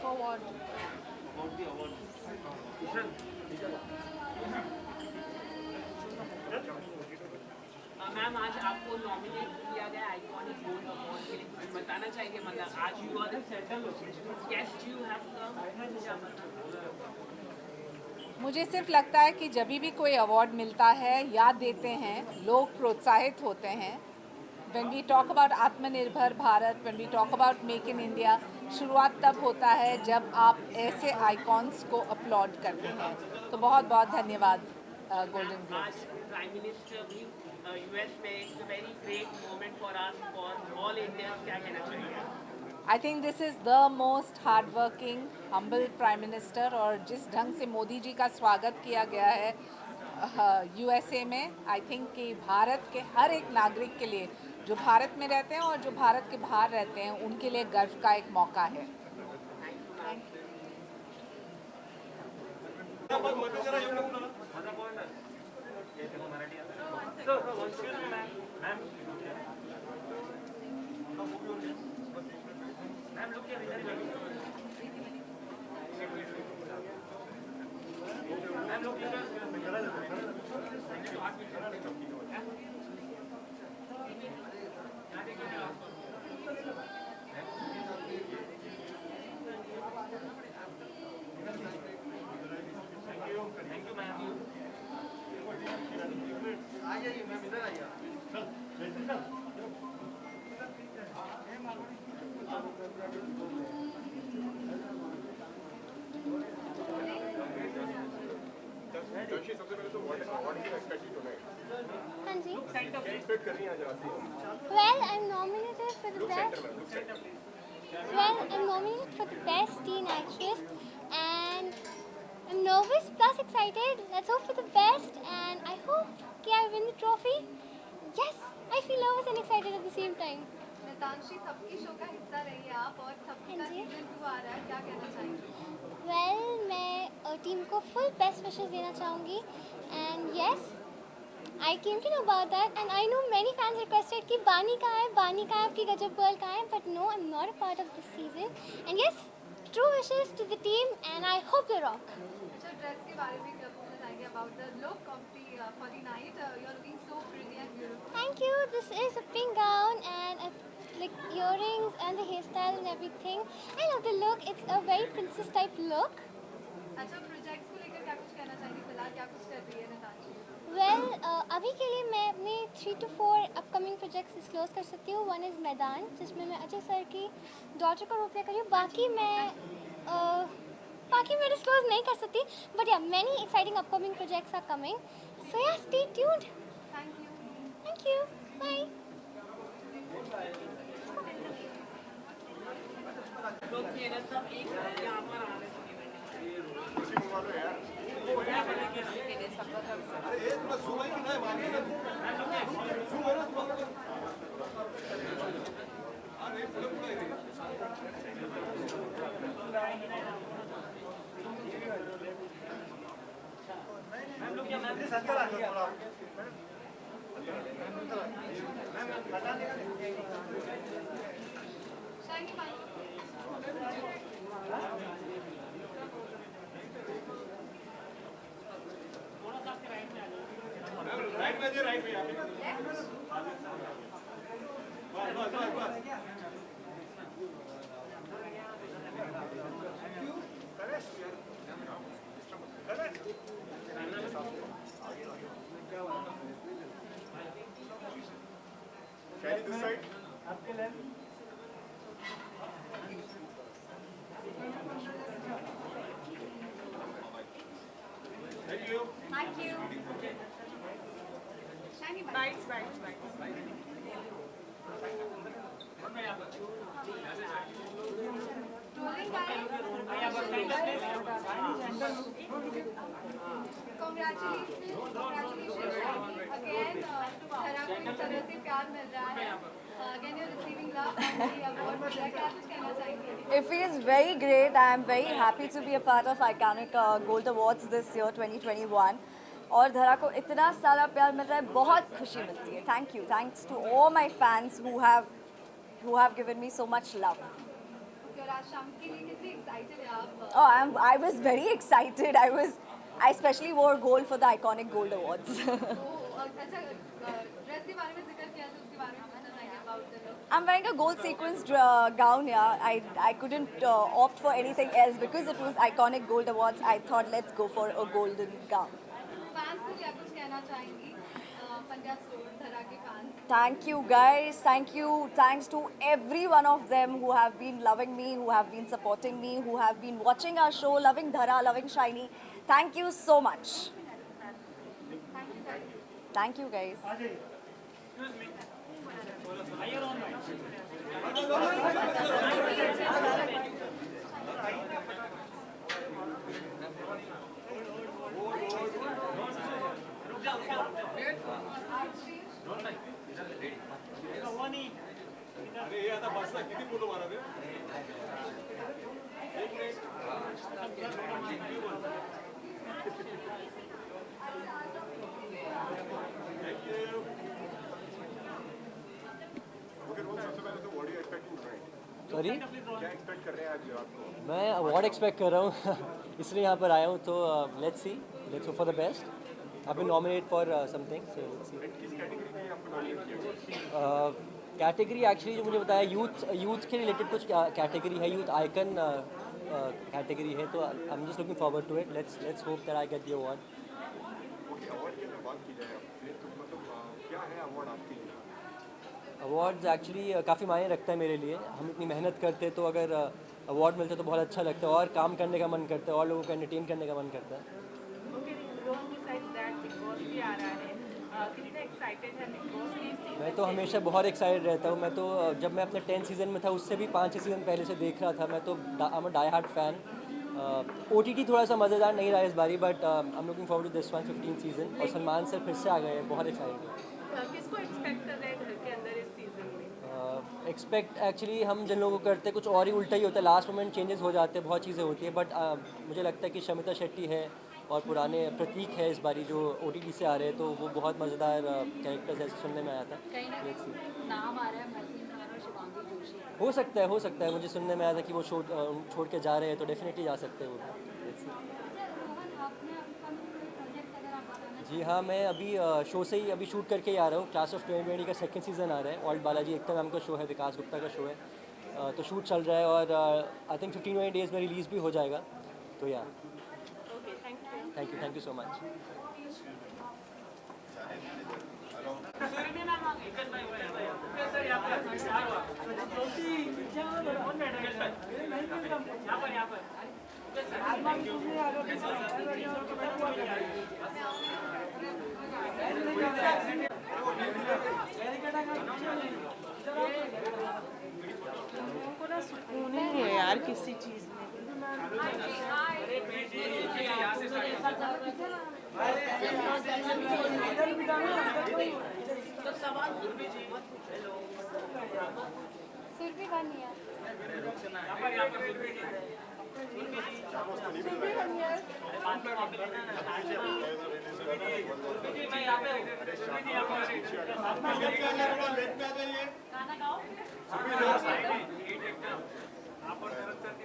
Forward. Ma'am आज आपको nominate किया गया iconic gold award के लिए कुछ बताना चाहिए मतलब आज you are the guest you have मुझे सिर्फ लगता है कि जब भी कोई अवार्ड मिलता है याद देते हैं लोग प्रोत्साहित होते हैं when we talk about आत्मनिर्भर Bharat when we talk about make in India शुरुआत तब होता है जब आप ऐसे आइकॉन्स को अपलॉड करते हैं तो बहुत बहुत धन्यवाद गोल्डन ग्लोब्स आज प्राइम मिनिस्टर भी यूएस में it's a very great moment for us for all Indians क्या कहना चाहिए I think this is the most hardworking, humble Prime Minister और जिस ढंग से मोदी जी का स्वागत किया गया है USA में आई थिंक कि भारत के हर एक नागरिक के लिए जो भारत में रहते हैं और जो भारत के बाहर रहते हैं उनके लिए गर्व का एक मौका है सबसे पहले तो अवार्ड की एक्सपेक्टेड होना है हाँ जी एक्सपेक्ट कर रही हैं आज रात से Well, I'm nominated for the best. Well, I'm nominated for the best teen actress, and I'm nervous plus excited. Let's hope for the best, and I hope that I win the trophy. Yes, I feel nervous and excited at the same time. नतांशी सबकी show का हिस्सा रही है आप और सबका हाँ जी। Season 2 आ रहा है क्या कहना चाहेंगे Well, मैं टीम को full best wishes देना चाहूँगी, and yes, I came to know about that, and I know many fans requested कि बानी कहाँ है आपकी गजब गर्ल कहाँ है, but no, I'm not a part of this season, and yes, true wishes to the team, and I hope they rock. अच्छा dress के बारे में क्या पूछना चाहेंगे about the look of the for the night. You're looking so pretty and beautiful. Thank you. This is a pink gown and like earrings and the hairstyle and everything. I love the look. It's a very princess type look. अच्छा projects को लेकर क्या कुछ कहना चाहेंगे फिलहाल क्या कुछ कर रही है नतांशी? Well, अभी के लिए मैं अपने 3 to 4 अपकमिंग प्रोजेक्ट्स डिस्क्लोज कर सकती हूँ. वन इज़ मैदान जिसमें मैं अजय सर की डॉटर का रोल प्ले करी हूँ. बाकी मैं डिस्क्लोज नहीं कर सकती. But yeah many exciting upcoming projects are coming. So yeah stay tuned. Thank you. Bye. लोग मेहनत सब एक यहाँ पर आ रहे Shiny this side. Thank you. Thank you. Shiny bites. Rolling guys. Congratulations. Again, धरा को इस तरह से प्यार मिल रहा है. Again, you're receiving love and the award. क्या कुछ कहना चाहेंगे? It feels very great. I am very happy to be a part of Iconic Gold Awards this year 2021. और धरा को इतना सारा प्यार मिल रहा है, बहुत खुशी मिलती है. Thank you. Thanks to all my fans who have given me so much love. और आज शाम के लिए कितने excited हैं आप? Oh, I was very excited. I especially wore gold for the Iconic Gold Awards. अच्छा ड्रेस के बारे में जिक्र किया तो उसके बारे में बताना चाहिए about the look. I'm wearing a gold sequenced gown. Yeah, I couldn't opt for anything else because it was Iconic Gold Awards. I thought let's go for a golden gown. Fans को क्या कुछ कहना चाहेंगी? Punjab store धरा के fans. Thank you guys. Thank you. Thanks to every one of them who have been loving me, who have been supporting me, who have been watching our show, loving Dhara, loving Shiny. Thank you so much. Thank you guys. अरे ये आता बसला किती photo मारा रे? एक minute. Thank you. Okay, Rohan सबसे पहले तो what are you expecting tonight? Sorry क्या expect कर रहे हैं आज आपको? मैं अवार्ड एक्सपेक्ट कर रहा हूँ इसलिए यहाँ पर आया हूँ. तो let's hope for the best. I been nominate for something, so let's see. किस कैटेगरी में आपको नॉमिनेट किया गया? कैटेगरी एक्चुअली जो मुझे बताया यूथ के रिलेटेड कुछ कैटेगरी है, यूथ आइकन कैटेगरी है. तो I am just looking forward to it. Let's hope that I get the award. Okay, award की अगर बात की जाए तो मतलब क्या है अवार्ड आपके लिए? अवार्ड्स एक्चुअली काफ़ी मायने रखता है मेरे लिए. हम इतनी मेहनत करते तो अगर अवार्ड मिलता तो बहुत अच्छा लगता है और काम करने का मन करता है और लोगों को एंटरटेन करने का मन करता है. मैं तो हमेशा बहुत एक्साइटेड रहता हूँ. मैं तो जब मैं अपने 10th सीज़न में था उससे भी 5-6 सीज़न पहले से देख रहा था. मैं तो I am a die hard fan. OTT थोड़ा सा मज़ेदार नहीं रहा इस बारी, but I am looking forward to this 15th season. और सलमान सर फिर से आ गए हैं, बहुत एक्साइटेड है. किसको एक्सपेक्ट कर रहे हैं घर के अंदर इस सीजन में? एक्सपेक्ट एक्चुअली हम जिन लोगों को करते हैं कुछ और ही उल्टा ही होता है. लास्ट मोमेंट चेंजेस हो जाते हैं, बहुत चीज़ें होती है. बट मुझे लगता है कि शमिता शेट्टी है और पुराने प्रतीक है इस बारी जो OTT से आ रहे हैं, तो वो बहुत मज़ेदार कैरेक्टर्स ऐसे सुनने में आया था. नाम आ रहा है मसीन खान और शिवांगी जोशी. हो सकता है मुझे सुनने में आया था कि वो छोड़ के जा रहे हैं, तो डेफिनेटली जा सकते हैं वो. रोहन आपने अपकमिंग प्रोजेक्ट अगर जी हाँ, मैं अभी शो से ही अभी शूट करके ही आ रहा हूँ। क्लास ऑफ 2020 का सेकंड सीज़न आ रहा है। ऑल्ट बालाजी एकता मैम का शो है, विकास गुप्ता का शो है। तो शूट चल रहा है और आई थिंक 15-20 डेज़ में रिलीज़ भी हो जाएगा। तो या थैंक यू सो मच। को ना सुकून ही है यार किसी चीज़ में। सुरभि बनिया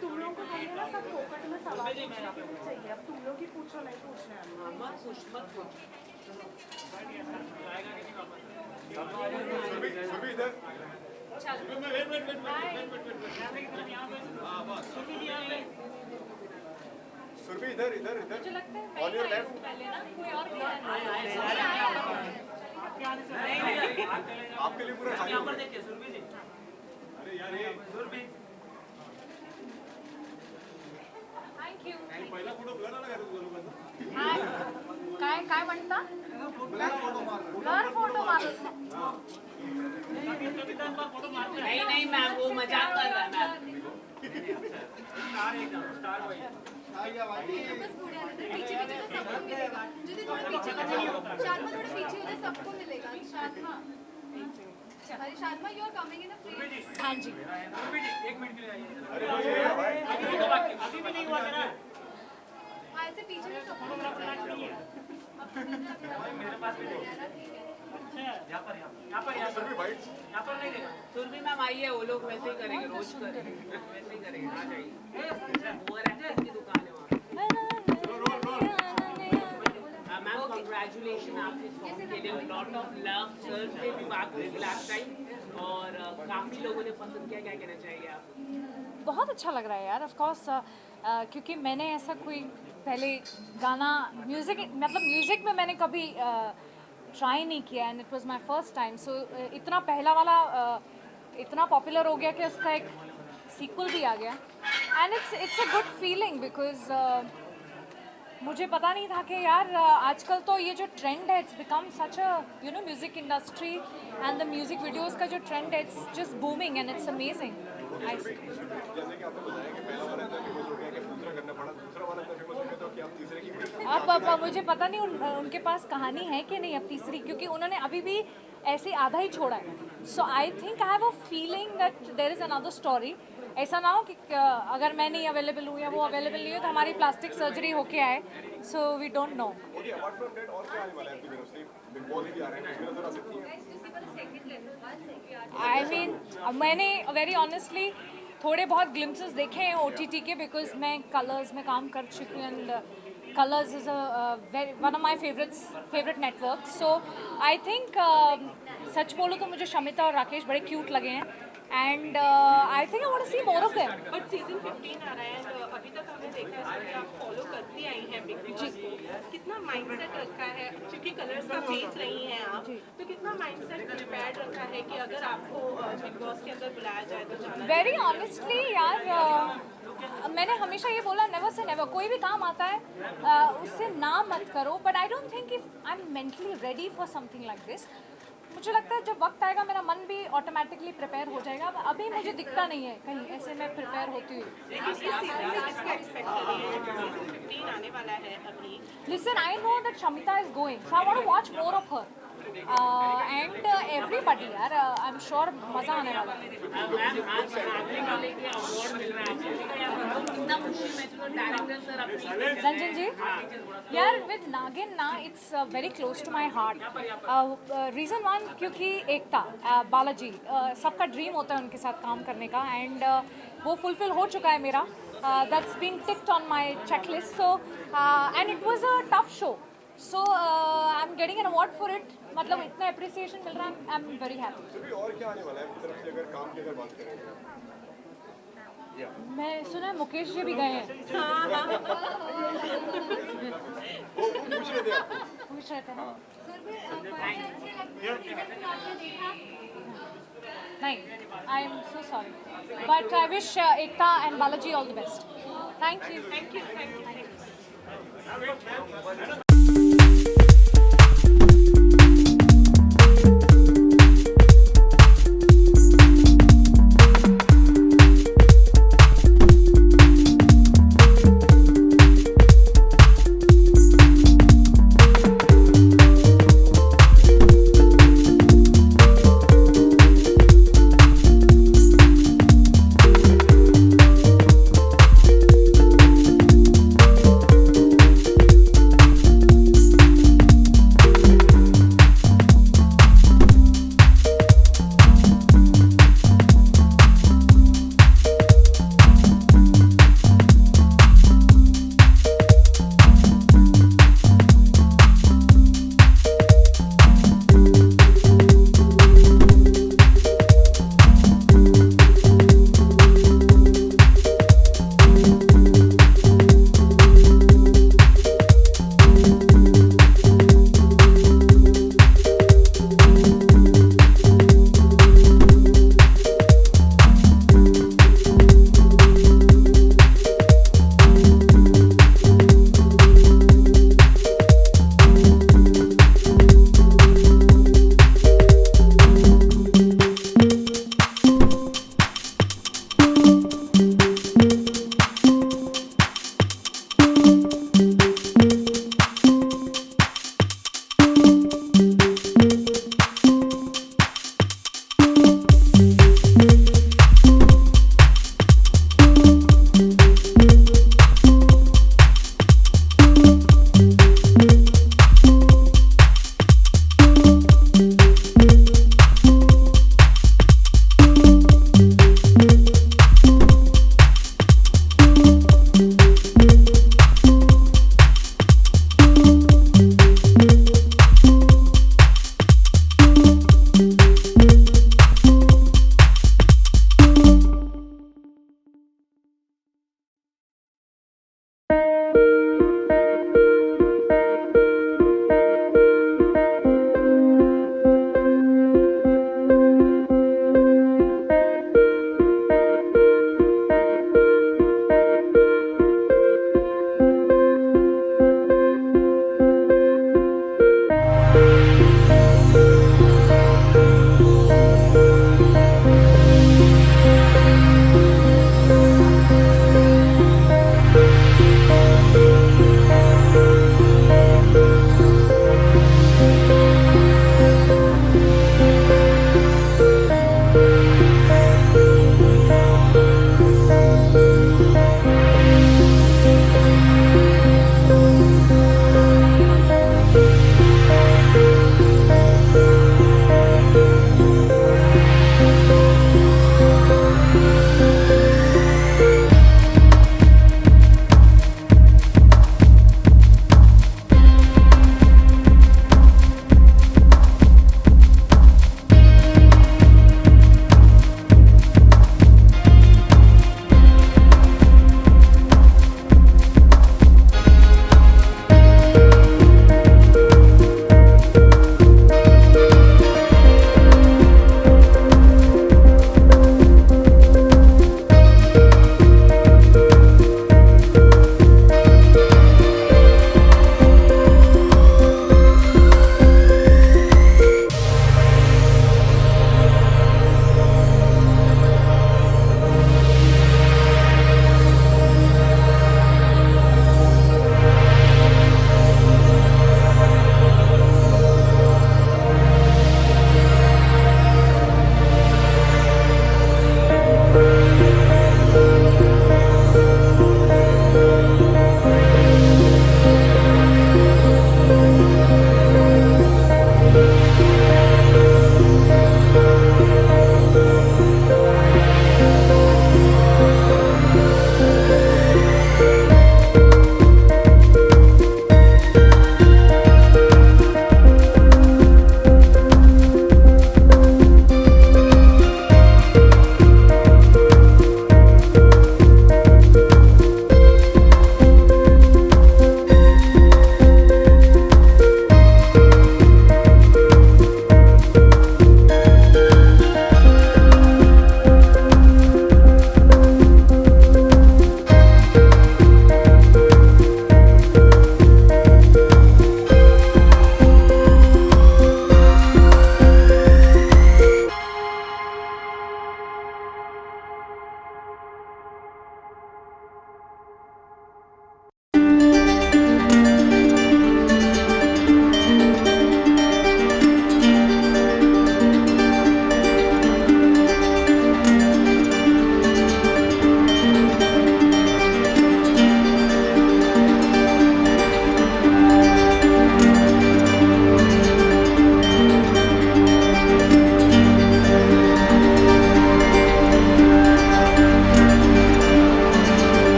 तुम लोग को हमने ना सब फोकट में सवाल पूछने के लिए चाहिए। अब तुम लोग ही पूछो, नहीं पूछने हैं। मत पूछ। सुरभि इधर सुरभि इधर इधर इधर ऑन योर लेफ्ट। आपके लिए पूरा यहाँ पर देखिए सुरभि जी। अरे यार ये सुरभि पहिला फोटो ब्लर आला का तुझा लोकांचा? काय म्हणता ब्लर फोटो मार नहीं मैम, वो मजाक कर रहा है मैम। स्टार भाई बस पुढे आले तर पीछे पीछे तो सबको मिलेगा। दीदी थोड़ा पीछे हो जाओ, शार्मा थोड़ा पीछे हो जाए, सबको मिलेगा। शार्मा अरे Sharma you are coming in a frame. हाँ जी, एक मिनट के लिए आइए। अभी भी नहीं हुआ ना। हाँ ऐसे पीछे में सबको मिलेगा। मेरे पास भी नहीं। यहाँ पर सुरभि वाइट यहाँ पर नहीं देगा। सुरभि मैम आई है, वो लोग वैसे ही करेंगे, रोज करेंगे, वैसे ही करेंगे। आ जाइए, वो रहता है, इसकी दुकान है वहाँ। मैम कॉन्ग्रेचुलेशन आपके सॉन्ग के लिए। लॉट ऑफ लव सर से भी बात हुई लास्ट टाइम और काफ़ी लोगों ने पसंद किया। क्या कहना चाहिए आप? बहुत अच्छा लग रहा है यार। ऑफ कोर्स क्योंकि मैंने ऐसा कोई पहले गाना म्यूज़िक में मैंने कभी ट्राई नहीं किया and it was my first time. So इतना पहला वाला इतना पॉपुलर हो गया कि उसका एक सीक्वल भी आ गया and it's a good feeling because मुझे पता नहीं था कि यार आजकल तो ये जो ट्रेंड है it's become such a music industry and the music videos का जो ट्रेंड है it's just booming and it's amazing. जैसे कि आपने बताया कि पहला वाला इतना फेमस हो गया कि दूसरा करना पड़ा, दूसरा वाला इतना फेमस हो गया तो कि आप तीसरे की अब मुझे पता नहीं उनके पास कहानी है कि नहीं अब तीसरी, क्योंकि उन्होंने अभी भी ऐसे आधा ही छोड़ा है। So I think I have a feeling that there is another story. ऐसा ना हो कि अगर मैं नहीं अवेलेबल हूँ या वो अवेलेबल नहीं हो तो हमारी प्लास्टिक सर्जरी होके आए। So we don't know. Okay, apart from that और क्या आने वाला है आपकी तरफ से? बिग बॉस भी आ रहे हैं, उसमें नजर आ सकती है। आई मीन मैंने वेरी ऑनेस्टली थोड़े बहुत ग्लिम्सेस देखे हैं OTT के, बिकॉज मैं कलर्स में काम कर चुकी हूँ and colours is one of my favourite network. So I think such बोलो तो मुझे शमिता और राकेश बड़े क्यूट लगे हैं and I think I want to see more of them. But season 15 आ रहा है and अभी तक हमने देखा है कि आप फॉलो करती आई हैं बिग बॉस को। कितना माइंडसेट रखा है, क्योंकि कलर्स का फेस रही हैं आप, तो कितना माइंडसेट प्रिपेयर्ड रखा है कि अगर आपको बिग बॉस के अंदर बुलाया जाए तो जाना? वेरी ऑनेस्टली यार मैंने हमेशा ये बोला नेवर से नेवर। कोई भी काम आता है उससे ना मत करो, but I don't think if I am mentally ready for something like this. मुझे लगता है जब वक्त आएगा मेरा मन भी ऑटोमेटिकली प्रिपेयर हो जाएगा। अभी मुझे दिखता नहीं है कहीं ऐसे मैं प्रिपेयर होती हूँ। Listen, I know that Shamita is going, so I want to watch more of her. And everybody यार, I'm sure मज़ा आने वाला है। मैम आज नागिन को लेके अवार्ड मिल रहा है आपको, कितना खुशी महसूस डायरेक्टर सर अपनी रंजन जी यार विद नागिन ना it's very close to my heart. Reason one क्योंकि एकता बालाजी सबका ड्रीम होता है उनके साथ काम करने का एंड वो फुलफिल हो चुका है मेरा। That's being ticked on my checklist. So and it was a tough show. So getting an award for it, मतलब इतना अप्रिसिएशन मिल रहा है, आई एम वेरी हैप्पी। तो भी और क्या आने वाला है आपकी तरफ से अगर काम की अगर बात करें? मैं सुना है मुकेश जी भी गए हैं। वो पूछ रहे थे आपको। पूछ रहे थे ना? नहीं, आई am so sorry, but I wish Ekta and Balaji all the best. Thank you.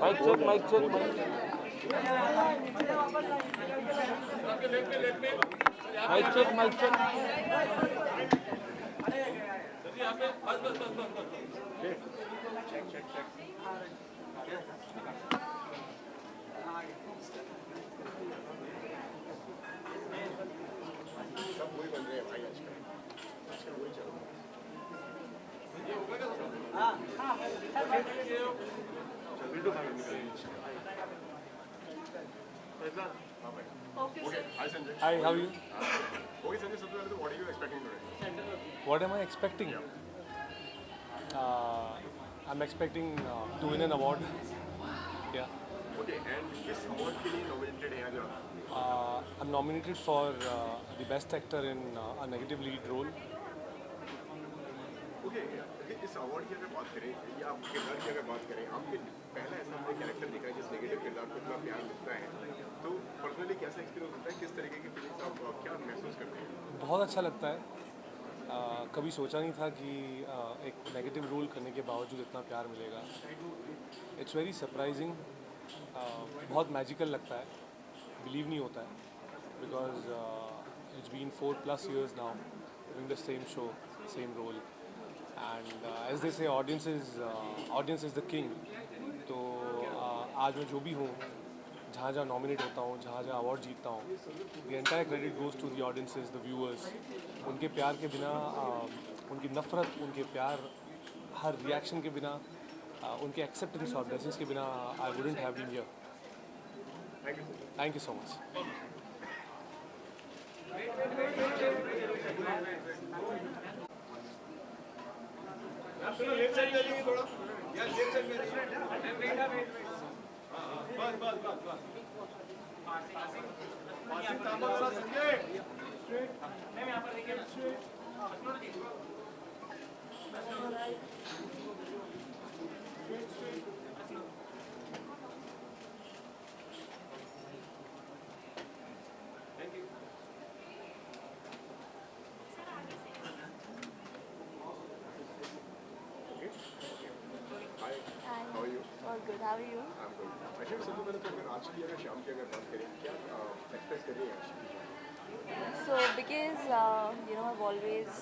Mic check, mic check, mic. Mic check, mic check. सब वही बन रहे हैं भाई आजकल वही चल रहा Okay, sir. Hi Sanjay. Hi, how are you? Okay Sanjay, सबसे पहले तो what are you expecting today? What am I expecting? I'm expecting to win an award. Yeah. Okay, and किस award के लिए nominated हैं आज आप? I'm nominated for the best actor in a negative lead role. Okay, इस award की अगर बात करें या आप किरदार की अगर बात करें, आपके पहला ऐसा आपने कैरेक्टर देखा है जिस नेगेटिव किरदार को इतना प्यार मिलता है, तो पर्सनली कैसा एक्सपीरियंस होता है, किस तरीके की फीलिंग्स आप क्या महसूस करते हैं? बहुत अच्छा लगता है। कभी सोचा नहीं था कि एक नेगेटिव रोल करने के बावजूद इतना प्यार मिलेगा। इट्स वेरी सरप्राइजिंग, बहुत मैजिकल लगता है, बिलीव नहीं होता है because it's been 4+ years now doing the same show, same role and as they say audience is the king। तो आज मैं जो भी हूँ, जहाँ जहाँ नॉमिनेट होता हूँ, जहाँ जहाँ अवार्ड जीतता हूँ, the entire credit goes to the audiences, the viewers. उनके प्यार के बिना, उनकी नफ़रत, उनके प्यार, हर रिएक्शन के बिना, उनके एक्सेप्टेंस और ब्लेसिंग्स के बिना I wouldn't have been here. Thank you so much. How are you? All good. How are you? I'm good. अच्छा सबसे पहले तो अगर आज की अगर शाम की अगर बात करें, क्या एक्सपेक्ट कर रही हैं आज की? So, because I've always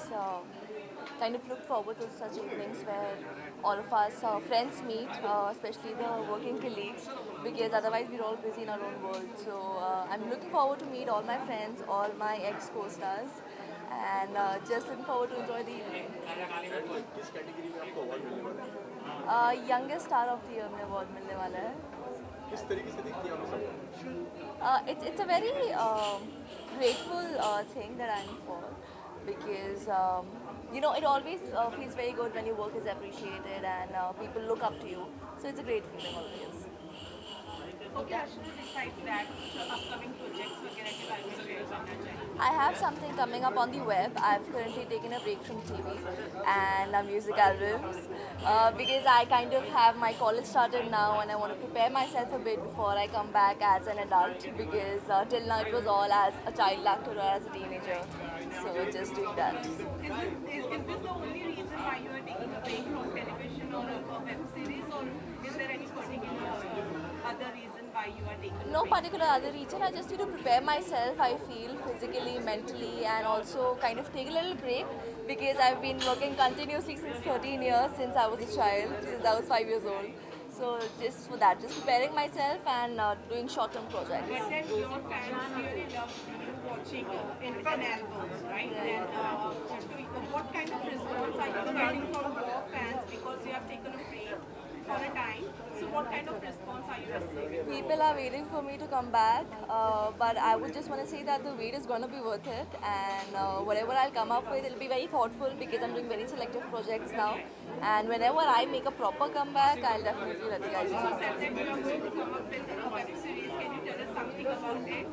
kind of looked forward to such evenings where all of us friends meet, especially the working colleagues, because otherwise we're all busy in our own world. So, I'm looking forward to meet all my friends, all my ex-co-stars, and just looking forward to enjoy the evening. किस category में आपको award मिलने वाला है? Youngest Star of the Year में award मिलने वाला है. किस तरीके से देखती हैं आप इस award? It's a very grateful thing that I'm for, because it always feels very good when your work is appreciated and people look up to you. So it's a great feeling always. Okay, Ashna, besides that, upcoming projects वगैरह के बारे में share करना चाहिए? I have something coming up on the web. I've currently taken a break from TV and music albums because I kind of have my college started now and I want to prepare myself a bit before I come back as an adult, because till now it was all as a child actor or as a teenager. So just doing that. Is this the only reason why you are taking a break from television or a web series, or is there any particular other reason why you are taking a No break? particular other reason. I just need to prepare myself, I feel, physically, mentally, and also kind of take a little break, because I've been working continuously since 13 years, since I was a child, since I was 5 years old. So just for that, just preparing myself and doing short-term projects. But then your fans really love you watching in albums, right? And what kind of response are you getting from your fans, because you have taken a break for a time? So what kind of response are you receiving? People are waiting for me to come back, but I would just want to say that the wait is going to be worth it, and whatever I'll come up with, it'll be very thoughtful, because I'm doing very selective projects now, and whenever I make a proper comeback, I'll definitely let you guys You know. said that you are going to come up with a web series. Can you tell us something about it?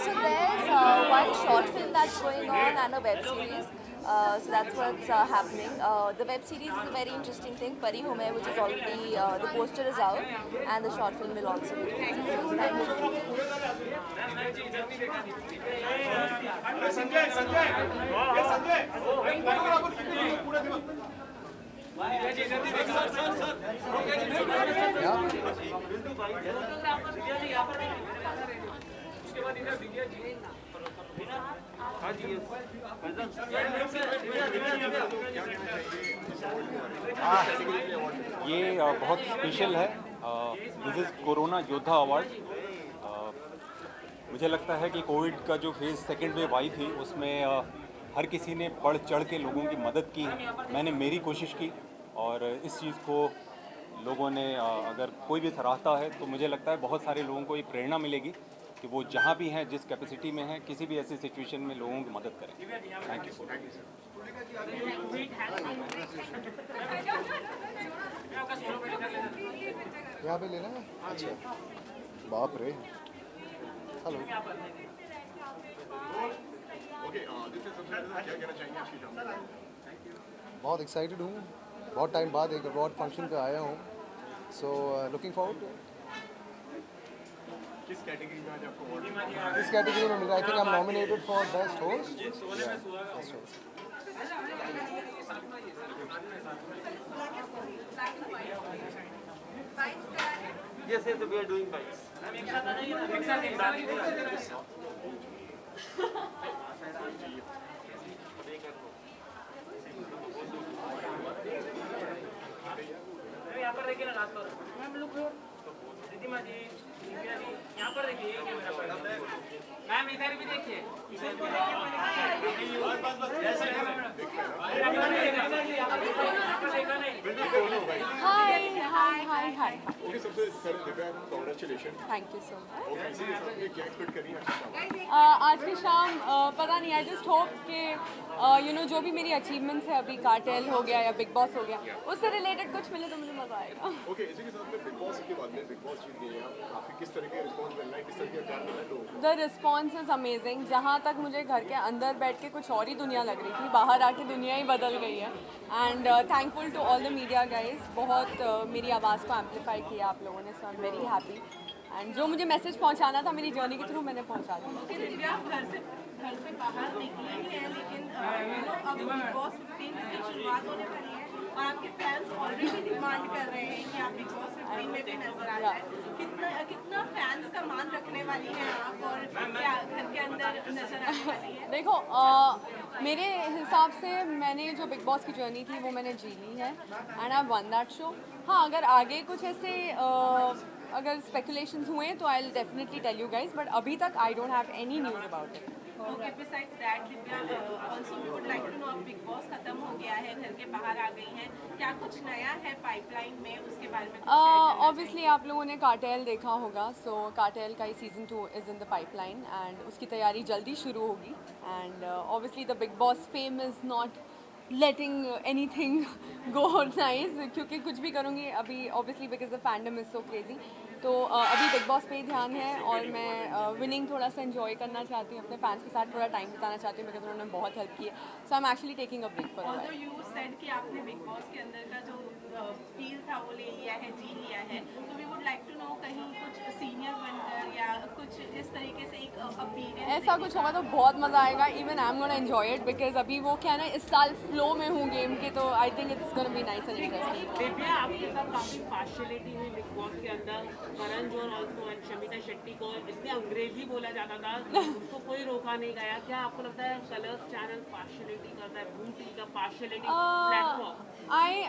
So there's one short film that's going on and a web series. So that's what's happening. The web series is a very interesting thing, Pari Ho Main, which is already, the poster is out, and the short film will also be released. So thank you. Sanjay ये बहुत special है। This is corona योद्धा award. मुझे लगता है कि Covid का जो फेज़ सेकेंड वेव आई थी उसमें हर किसी ने बढ़ चढ़ के लोगों की मदद की है। मैंने मेरी कोशिश की और इस चीज़ को लोगों ने अगर कोई भी सराहता है तो मुझे लगता है बहुत सारे लोगों को ये प्रेरणा मिलेगी कि वो जहाँ भी हैं, जिस कैपेसिटी में हैं, किसी भी ऐसी सिचुएशन में लोगों की मदद करें। Thank you. यहाँ पे लेना है? अच्छा, बाप रे। हेलो। बहुत एक्साइटेड हूँ, बहुत टाइम बाद एक अवार्ड फंक्शन पे आया हूँ, सो लुकिंग फॉरवर्ड टू। किस कैटेगरी में आज आपको अवार्ड? इस कैटेगरी में मिला, आई think I am nominated for best host. Yes, yes, we are doing bikes. यहाँ पर देखिए ना रात को मैम लुक रितिमा जी, दिव्या जी, यहाँ पर देखिए मैम इधर भी देखिए, इधर को हाय हाय हाय हाय। ओके, सबसे पहले Divya, congratulation. Thank you so much. Okay, इसी के साथ ये क्या एक्सपेक्ट करिए आज की शाम पता नहीं, आई जस्ट होप कि जो भी मेरी अचीवमेंट्स है अभी, कार्टेल हो गया या बिग बॉस हो गया, उससे रिलेटेड कुछ मिले तो मुझे मज़ा आएगा। ओके, इसी के साथ में बिग बॉस के बाद में बिग बॉस जीत गए हैं, काफ़ी किस तरह के रिस्पॉन्स मिल रहा है, किस तरह के प्यार मिल रहा है लोगों को? The response is amazing. जहाँ तक मुझे घर के अंदर बैठ के कुछ और ही दुनिया लग रही थी, बाहर आके दुनिया ही बदल गई है। And thankful to all the media guys, बहुत मेरी आवाज़ को एम्पलीफाई किया आप लोगों ने, so I am very happy. And जो मुझे मैसेज पहुँचाना था मेरी जर्नी के थ्रू मैंने पहुँचा दिया। दिव्या, आप घर से बाहर निकली ही है, लेकिन अब बिग बॉस 15 की शुरुआत होने वाली है और आपके फैंस ऑलरेडी डिमांड कर रहे हैं कि आप बिग बॉस 15 में भी नजर आ जाए। कितना फैंस का मान रखने वाली हैं आप, और क्या घर के अंदर नजर आने वाली है? देखो, मेरे हिसाब से मैंने जो बिग बॉस की जर्नी थी वो मैंने जी ली है and I won that show. हाँ, अगर आगे कुछ ऐसे अगर स्पेकुलेशंस हुए तो I will definitely tell you guys, but अभी तक I don't have any news about it. Okay, besides that, Divya, also we would like to know, अब बिग बॉस खत्म हो गया है, घर के बाहर आ गई हैं, क्या कुछ नया है पाइपलाइन में, उसके बारे में? ऑब्वियसली आप लोगों ने कार्टेल देखा होगा, सो कार्टेल का ही season 2 is in the pipeline and उसकी तैयारी जल्दी शुरू होगी। And obviously the Bigg Boss fame is not letting anything go nice, क्योंकि कुछ भी करूँगी अभी obviously because the fandom is so crazy. तो अभी बिग बॉस पे ही ध्यान है और मैं विनिंग थोड़ा सा एंजॉय करना चाहती हूँ, अपने फैंस के साथ थोड़ा टाइम बिताना चाहती हूँ, बिकॉज उन्होंने बहुत हेल्प की है। So I am actually taking a break for a while. You said कि आपने बिग बॉस के अंदर का जो फील था वो ले लिया है, जी लिया है, तो we would like to know कहीं कुछ सीनियर बनकर या कुछ इस तरीके से एक अपीयरेंस ऐसा कुछ होगा तो बहुत मज़ा आएगा। Even I am gonna enjoy it because अभी वो क्या ना, इस साल फ्लो में हूँ गेम के, तो I think it's gonna be nice and interesting. Divya, आपके साथ काफी पार्शियलिटी हुई बिग बॉस के अंदर। करण जौहर ऑल्सो एंड शमिता शेट्टी को इसमें अंग्रेजी बोला जाता था, उसको कोई रोका नहीं गया। क्या आपको लगता है कलर्स चैनल पार्शियलिटी करता है, बूम टीवी का partiality platform?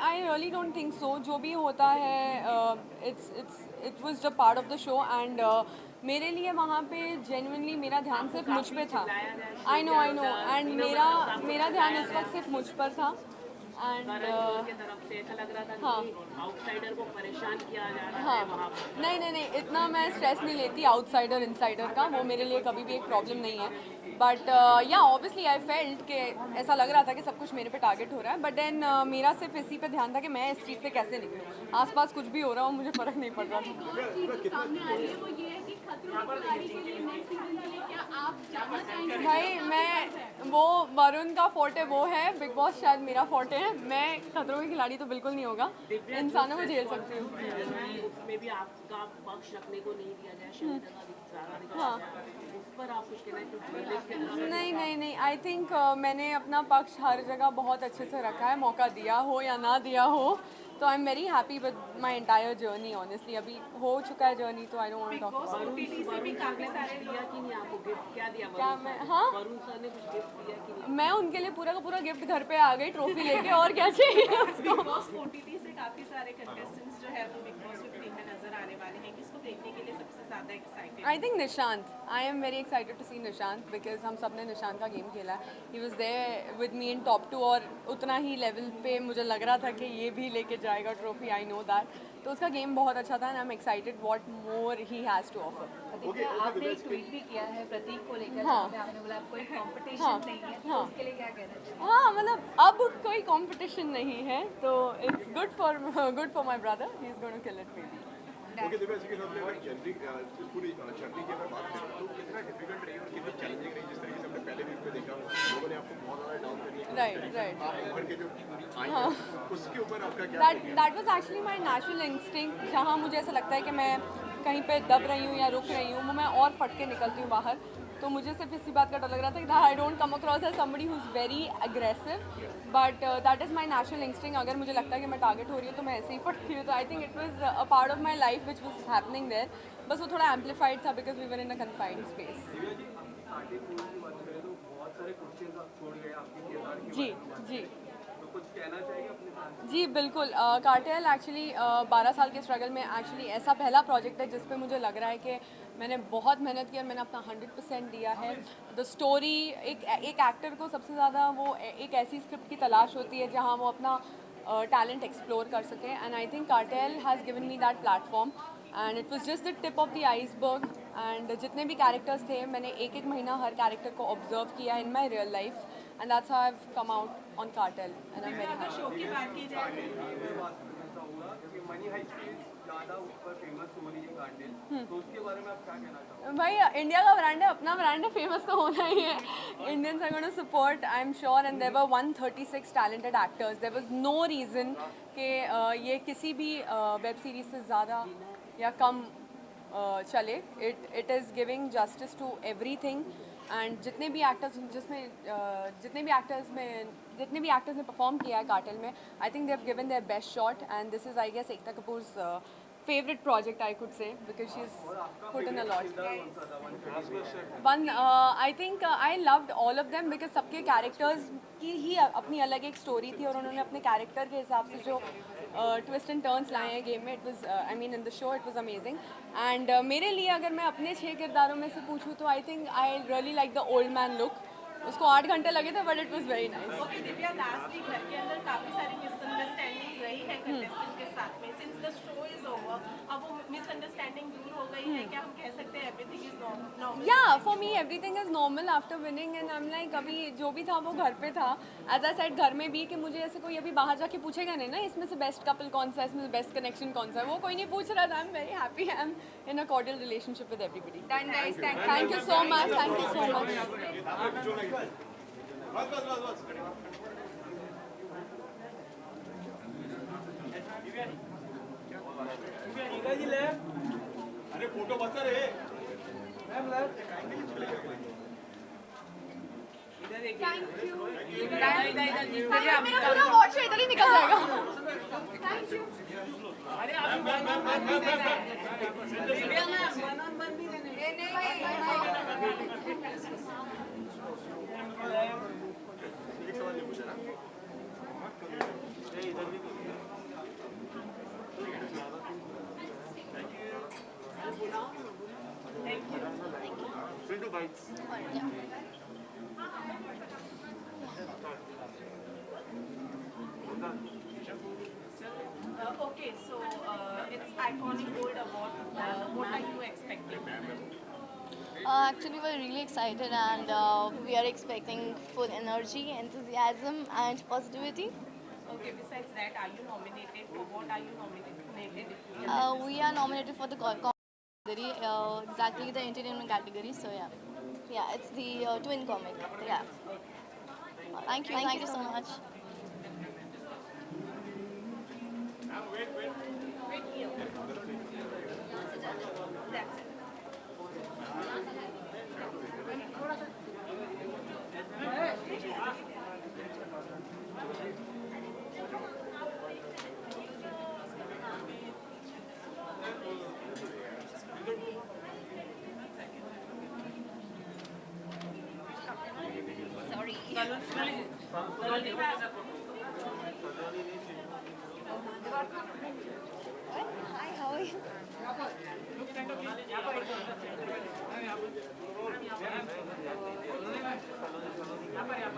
I really don't think so. जो भी होता है it was just part of the show and मेरे लिए वहाँ पे genuinely मेरा ध्यान सिर्फ मुझ पे था। I know and मेरा ध्यान इस वक्त सिर्फ मुझ पर था एंड के तरफ से ऐसा लग रहा था कि आउटसाइडर को परेशान किया जा रहा है वहाँ पर। नहीं, इतना मैं स्ट्रेस नहीं लेती आउटसाइडर इनसाइडर का, वो मेरे लिए कभी भी एक प्रॉब्लम नहीं है। बट या ऑब्वियसली आई फेल्ट कि ऐसा लग रहा था कि सब कुछ मेरे पे टारगेट हो रहा है, बट देन मेरा सिर्फ इसी पे ध्यान था कि मैं इस चीज़ से कैसे निकलूँ। आसपास कुछ भी हो रहा हो मुझे फ़र्क नहीं पड़ रहा था। भाई मैं वो वरुण का फोर्टे वो है, बिग बॉस शायद मेरा फोर्टे है। मैं खतरों के खिलाड़ी तो बिल्कुल नहीं होगा, इंसानों को झेल सकती हूँ। उसमें भी आपका पक्ष रखने को नहीं दिया जाए, हाँ पर आप कुछ कहना है? नहीं, आई थिंक मैंने अपना पक्ष हर जगह बहुत अच्छे से रखा है, मौका दिया हो या ना दिया हो। तो I am very happy with my entire journey honestly. अभी हो चुका है जर्नी तो I don't want to talk about OTT से भी काफी सारे दिया कि नहीं आपको गिफ्ट क्या दिया क्या वरुण मैं सर? हाँ वरुण सर ने कुछ गिफ्ट दिया कि नहीं? मैं उनके लिए पूरा का पूरा गिफ्ट घर पे आ गई ट्रॉफी लेके और क्या चाहिए उसको. बिग बॉस ओटीटी से काफी सारे कंटेस्टेंट्स जो है वो बिग बॉस 15 में नजर आने वाले हैं. किसको देखने के लिए सबसे ज्यादा excited? I think Nishant. I am very excited to see Nishant because हम सब ने निशांत का गेम खेला है. He was there with me in top 2 और उतना ही लेवल पे मुझे लग रहा था कि ये भी लेके जाएगा ट्रॉफी. I know that. तो उसका गेम बहुत अच्छा था and I am excited what more he has to offer. आपने एक ट्वीट भी किया है प्रतीक को लेकर हाँ. जिसमें आपने बोला कोई कंपटीशन हाँ. नहीं है, तो हाँ. उसके लिए क्या कहना चाहिए? हाँ मतलब अब कोई कंपटीशन नहीं है तो it's good for my brother. He is going to kill it maybe. Okay Divya ji के साथ में अगर जनरी पूरी जर्नी की अगर बात करें तो कितना डिफिकल्ट रही और कितनी चैलेंजिंग रही जिस तरीके से हमने पहले वीक में देखा लोगों ने आपको बहुत ज़्यादा डाउन करी. राइट. आप उभर के जो आई हाँ. उसके ऊपर आपका क्या that was actually my natural instinct. जहाँ मुझे ऐसा लगता है कि मैं कहीं पे दब रही हूँ या रुक रही हूँ मैं और फट के निकलती हूँ बाहर. तो मुझे सिर्फ इसी बात का डर लग रहा था कि I don't come across as somebody who is very aggressive but that is my natural instinct. अगर मुझे लगता है कि मैं टारगेट हो रही हूँ तो मैं ऐसे ही फटती हूँ. तो I think it was a part of my life which was happening there. बस वो थोड़ा एम्पलीफाइड था because we were in a confined space. जी जी जी बिल्कुल. कार्टेल एक्चुअली 12 साल के स्ट्रगल में एक्चुअली ऐसा पहला प्रोजेक्ट है जिस पे मुझे लग रहा है कि मैंने बहुत मेहनत की और मैंने अपना 100% दिया है. द स्टोरी एक एक्टर को सबसे ज़्यादा वो एक ऐसी स्क्रिप्ट की तलाश होती है जहाँ वो अपना टैलेंट एक्सप्लोर कर सके and I think cartel has given me that platform and it was just the tip of the iceberg. And जितने भी कैरेक्टर्स थे मैंने एक एक महीना हर कैरेक्टर को ऑब्जर्व किया in my real life and that's how I have come out on Cartel and I am very अगर शो की बात की जाए भाई इंडिया का ब्रांड है अपना ब्रांड है फेमस तो होना ही है. Indians are going to support I am sure and there were 136 talented actors. There was no reason कि ये किसी भी वेब सीरीज से ज़्यादा या कम चले. It is giving justice to everything and जितने भी एक्टर्स ने परफॉर्म किया है कार्टेल में I think they have given their best shot and this is I guess Ekta Kapoor's favorite project I could say because she's put in a lot. I think I loved all of them because सबके characters की ही अपनी अलग एक story थी और उन्होंने अपने character के हिसाब से जो twist and turns लाए हैं game में. It was I mean in the show it was amazing and मेरे लिए अगर मैं अपने 6 किरदारों में से पूछूँ तो I think I really like the old man look. उसको 8 घंटे लगे थे but it was very nice. Okay Divya last week घर के अंदर काफी सारी मिसअंडरस्टैंडिंग रही है कंटेस्टेंट के साथ में. Since the show is over अब वो मिसअंडरस्टैंडिंग दूर हो गई है. क्या हम कह सकते हैं एवरीथिंग इज नॉर्मल? या for me everything is normal after winning and I am like अभी जो भी था वो घर पे था. एज आई सेड घर में भी कि मुझे ऐसे कोई अभी बाहर जाके पूछेगा नहीं ना इसमें से बेस्ट कपल कौन सा है इसमें से बेस्ट कनेक्शन कौन सा है. वो कोई नहीं पूछ रहा था. आई am very happy. I am in a cordial relationship with everybody. Thank you so much. Thank you so much. बस अरे फोटो बचा रे थैंक यू. मेरा पूरा वॉच इधर ही निकल जाएगा. Thank you. अरे एक सवाल ये पूछा ना Okay, so it's iconic gold award. What are you expecting? Actually, we're really excited and we are expecting full energy, enthusiasm and positivity. Okay, besides that, are you nominated? For what are you nominated? We are nominated for the category, exactly the entertainment category. So yeah, it's the twin comic. Yeah. Thank you so much. Wait here. That's it. Hi, how are you?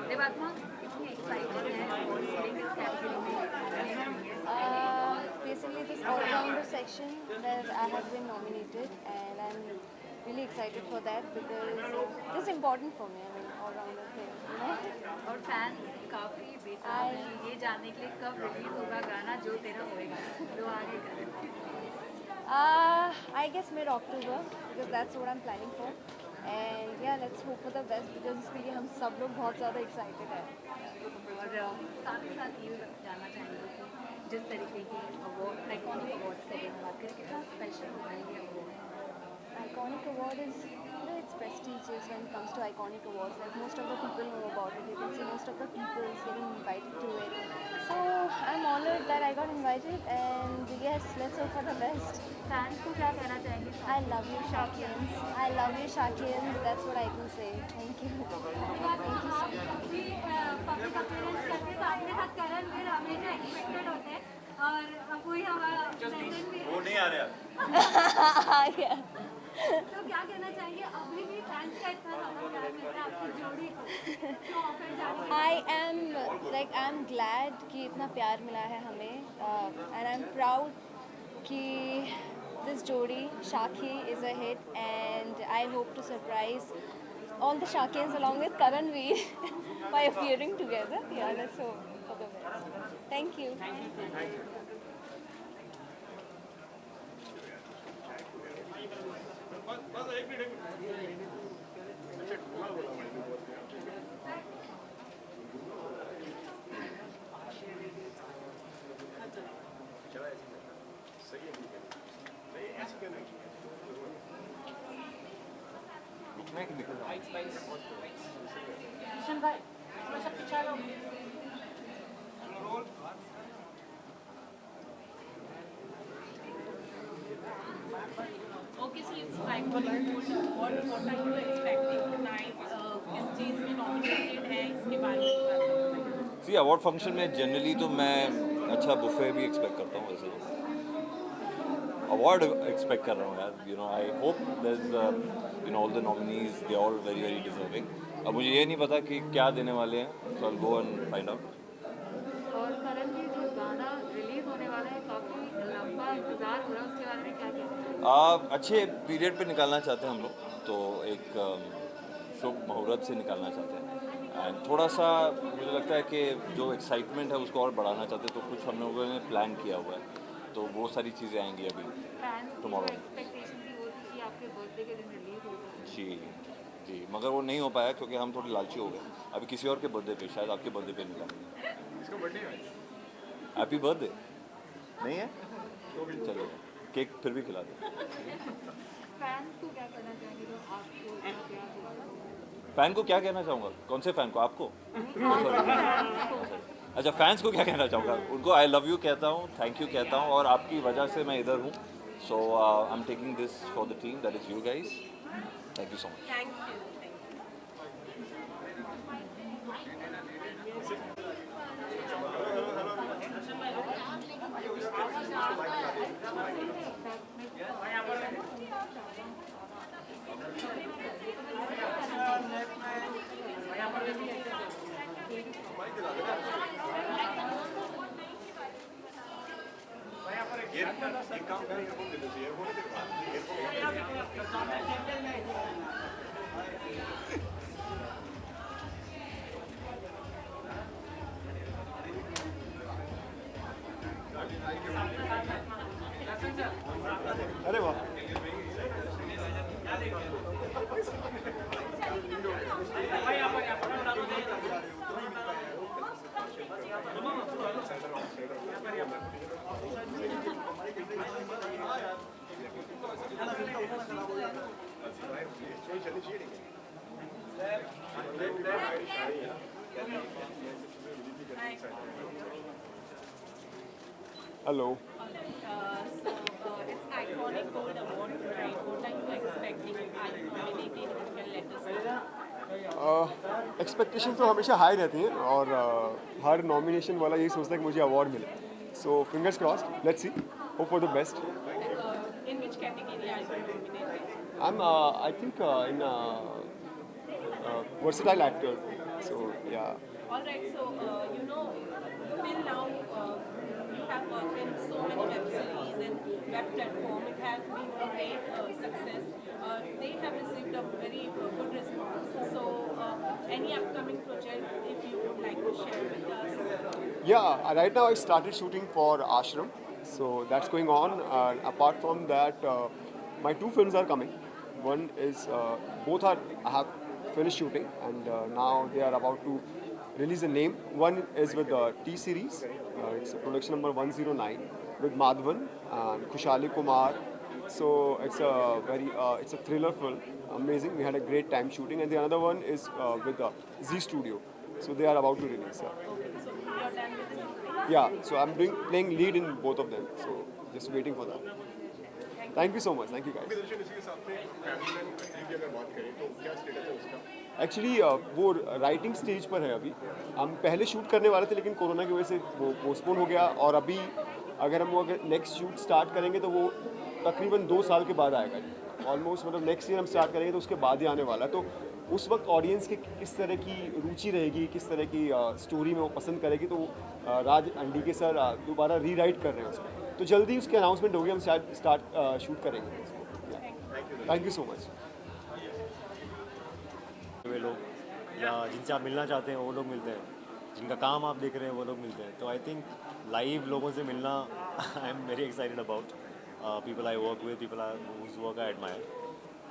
देवात्मा इतनी excited है इस category में Basically, this all-rounder section where I have been nominated, and I'm really excited for that because it's important for me. I mean, all-rounder thing, you know. और fans काफ़ी बेताब हैं ये जानने के लिए कब रिलीज होगा गाना जो तेरा होएगा जो आगे करें I guess mid-October because that's what I'm planning for. And yeah, let's hope for the best because इसके लिए हम सब लोग बहुत ज़्यादा excited हैं. और साथ ही साथ ये जानना चाहेंगे कि जिस तरीके के अवार्ड आइकॉनिक अवार्ड से हम बात करें कितना स्पेशल होता है ये award Iconic award is, you know, it's prestigious when it comes to iconic awards. Like most of the people know about it. You can see most of the people is getting invited to it. So I'm honored that I got invited, and yes, let's hope for the best. Fans को क्या कहना चाहेंगे I love you, Shakians. I love you, Shakians. That's what I can say. Thank you. Thank you so much. Public appearance करते हैं तो आपके साथ करण वीर हमेशा एक्सपेक्टेड होते हैं और कोई हमारा प्रेजेंट भी वो नहीं आ रहा तो क्या कहना चाहिए अभी भी फैंस का इतना ज़्यादा प्यार मिलता है आपकी जोड़ी को तो ऑफर जाने I'm glad कि इतना प्यार मिला है हमें, and I'm proud कि this जोड़ी Shakhi is a hit, and I hope to surprise all the Shakians along with Karan Veer by appearing together. Yeah, let's hope for the best. Thank you. Kishan भाई थोड़ा सा पीछे आ जाओ Okay, so it's iconic gold. What are you expecting tonight? किस चीज़ में nominated है इसके बारे में बता सकते हैं? सी अवार्ड फंक्शन में जनरली तो मैं अच्छा बुफे भी एक्सपेक्ट करता हूँ वैसे अवार्ड एक्सपेक्ट कर रहा हूँ यार you know I hope there is you know all the nominees they all very very deserving अब मुझे ये नहीं पता कि क्या देने वाले हैं so I will go and find out और करण की जो गाना रिलीज होने वाला है काफ़ी लंबा इंतजार हो रहा है उसके बारे में क्या कहते हैं अच्छे पीरियड पे निकालना चाहते हैं हम लोग तो एक शुभ मुहूर्त से निकालना चाहते हैं एंड थोड़ा सा मुझे लगता है कि जो एक्साइटमेंट है उसको और बढ़ाना चाहते हैं तो कुछ हम लोगों ने प्लान किया हुआ है तो वो सारी चीज़ें आएंगी अभी टुमारो एक्सपेक्टेशन भी वो थी कि आपके बर्थडे के दिन रिलीज होगा जी जी मगर वो नहीं हो पाया क्योंकि हम थोड़े लालची हो गए अभी किसी और के बर्थडे पे शायद आपके बर्थडे पे निकालेंगे इसका बर्थडे है हैप्पी बर्थडे नहीं है चलो केक फिर भी खिला दो फैंस को क्या करना चाहेंगे जो आपको फैन को क्या कहना चाहूँगा कौन से फैन को आपको अच्छा फैंस को क्या कहना चाहूँगा उनको आई लव यू कहता हूँ थैंक यू कहता हूँ और आपकी वजह से मैं इधर हूँ so I am taking this for the team that is you guys thank you so much Thank you. एक काम करें एयरपोर्ट दे दो एयरपोर्ट अरे वाह hello It's iconic gold award tonight. What are you expecting? Are you nominated? You can let us know. Expectation तो हमेशा high रहती हैं और हर नॉमिनेशन वाला यही सोचता है कि मुझे अवार्ड मिले. So fingers crossed, let's see, hope for the best. In which category are you nominated? I'm I think in versatile actor. So yeah. All right, so till now you have worked in so many web series and web platform. It has been a great success. They have received a very good response. So any upcoming project, if you would like to share with us? Yeah, right now I started shooting for Ashram. So that's going on. Apart from that, my 2 films are coming. One is, both are, I have finished shooting and now they are about to release a name. One is with the T-Series. It's production number 109 with Madhavan and Khushali Kumar. So it's a it's a thriller film. Amazing. We had a great time shooting. And the another one is with the Z Studio. So they are about to release. Yeah, so I'm playing lead in both of them. So just waiting for that. Thank you so much. Thank you guys. दर्शन इसी के साथ में family man की अगर बात करें तो क्या स्टेटस है उसका? एक्चुअली वो राइटिंग स्टेज पर है अभी. हम पहले शूट करने वाले थे लेकिन कोरोना की वजह से वो पोस्टपोन हो गया और अभी अगर हम वो नेक्स्ट शूट स्टार्ट करेंगे तो वो तकरीबन 2 साल के बाद आएगा. ऑलमोस्ट मतलब नेक्स्ट ईयर हम स्टार्ट करेंगे तो उसके बाद ही आने वाला है. तो उस वक्त ऑडियंस की किस तरह की रुचि रहेगी, किस तरह की स्टोरी में वो पसंद करेगी, तो राज अंडिके सर दोबारा रीराइट कर रहे हैं उसको. तो जल्दी उसकी अनाउंसमेंट होगी, हम शायद स्टार्ट शूट करेंगे उसको. Thank you so much. वे लोग या जिनसे आप मिलना चाहते हैं वो लोग मिलते हैं, जिनका काम आप देख रहे हैं वो लोग मिलते हैं. तो आई थिंक लाइव लोगों से मिलना आई am very excited about people I work with, people whose work I admire.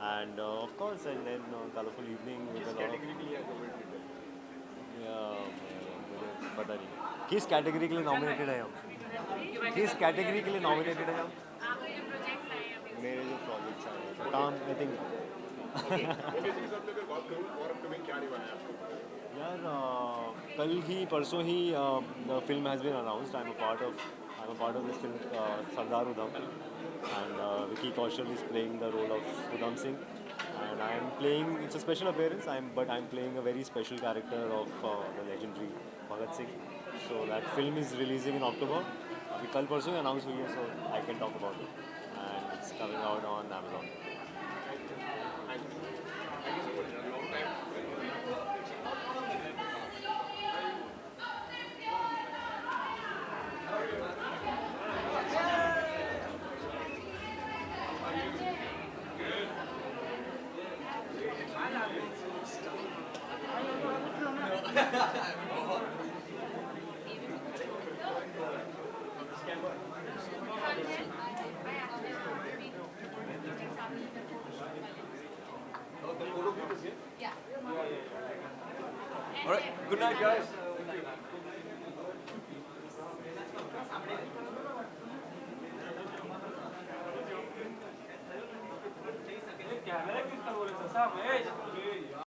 And of course, and then colorful evening with a lot of, मुझे पता नहीं किस कैटेगरी के लिए नॉमिनेटेड है हम, किस कैटेगरी के लिए नॉमिनेटेड है हम. मेरे जो प्रोजेक्ट्स हैं काम आई थिंक यार कल ही परसों ही film has been announced. I am a part of this film Sardar Udham. And Vicky Kaushal is playing the role of Udham Singh, and I am playing. It's a special appearance. But I'm playing a very special character of the legendary Bhagat Singh. So that film is releasing in October. अभी कल परसों ही announce हुई है, so I can talk about it, and it's coming out on Amazon. All right, good night, guys. Camera किसका बोल रहा है? महेश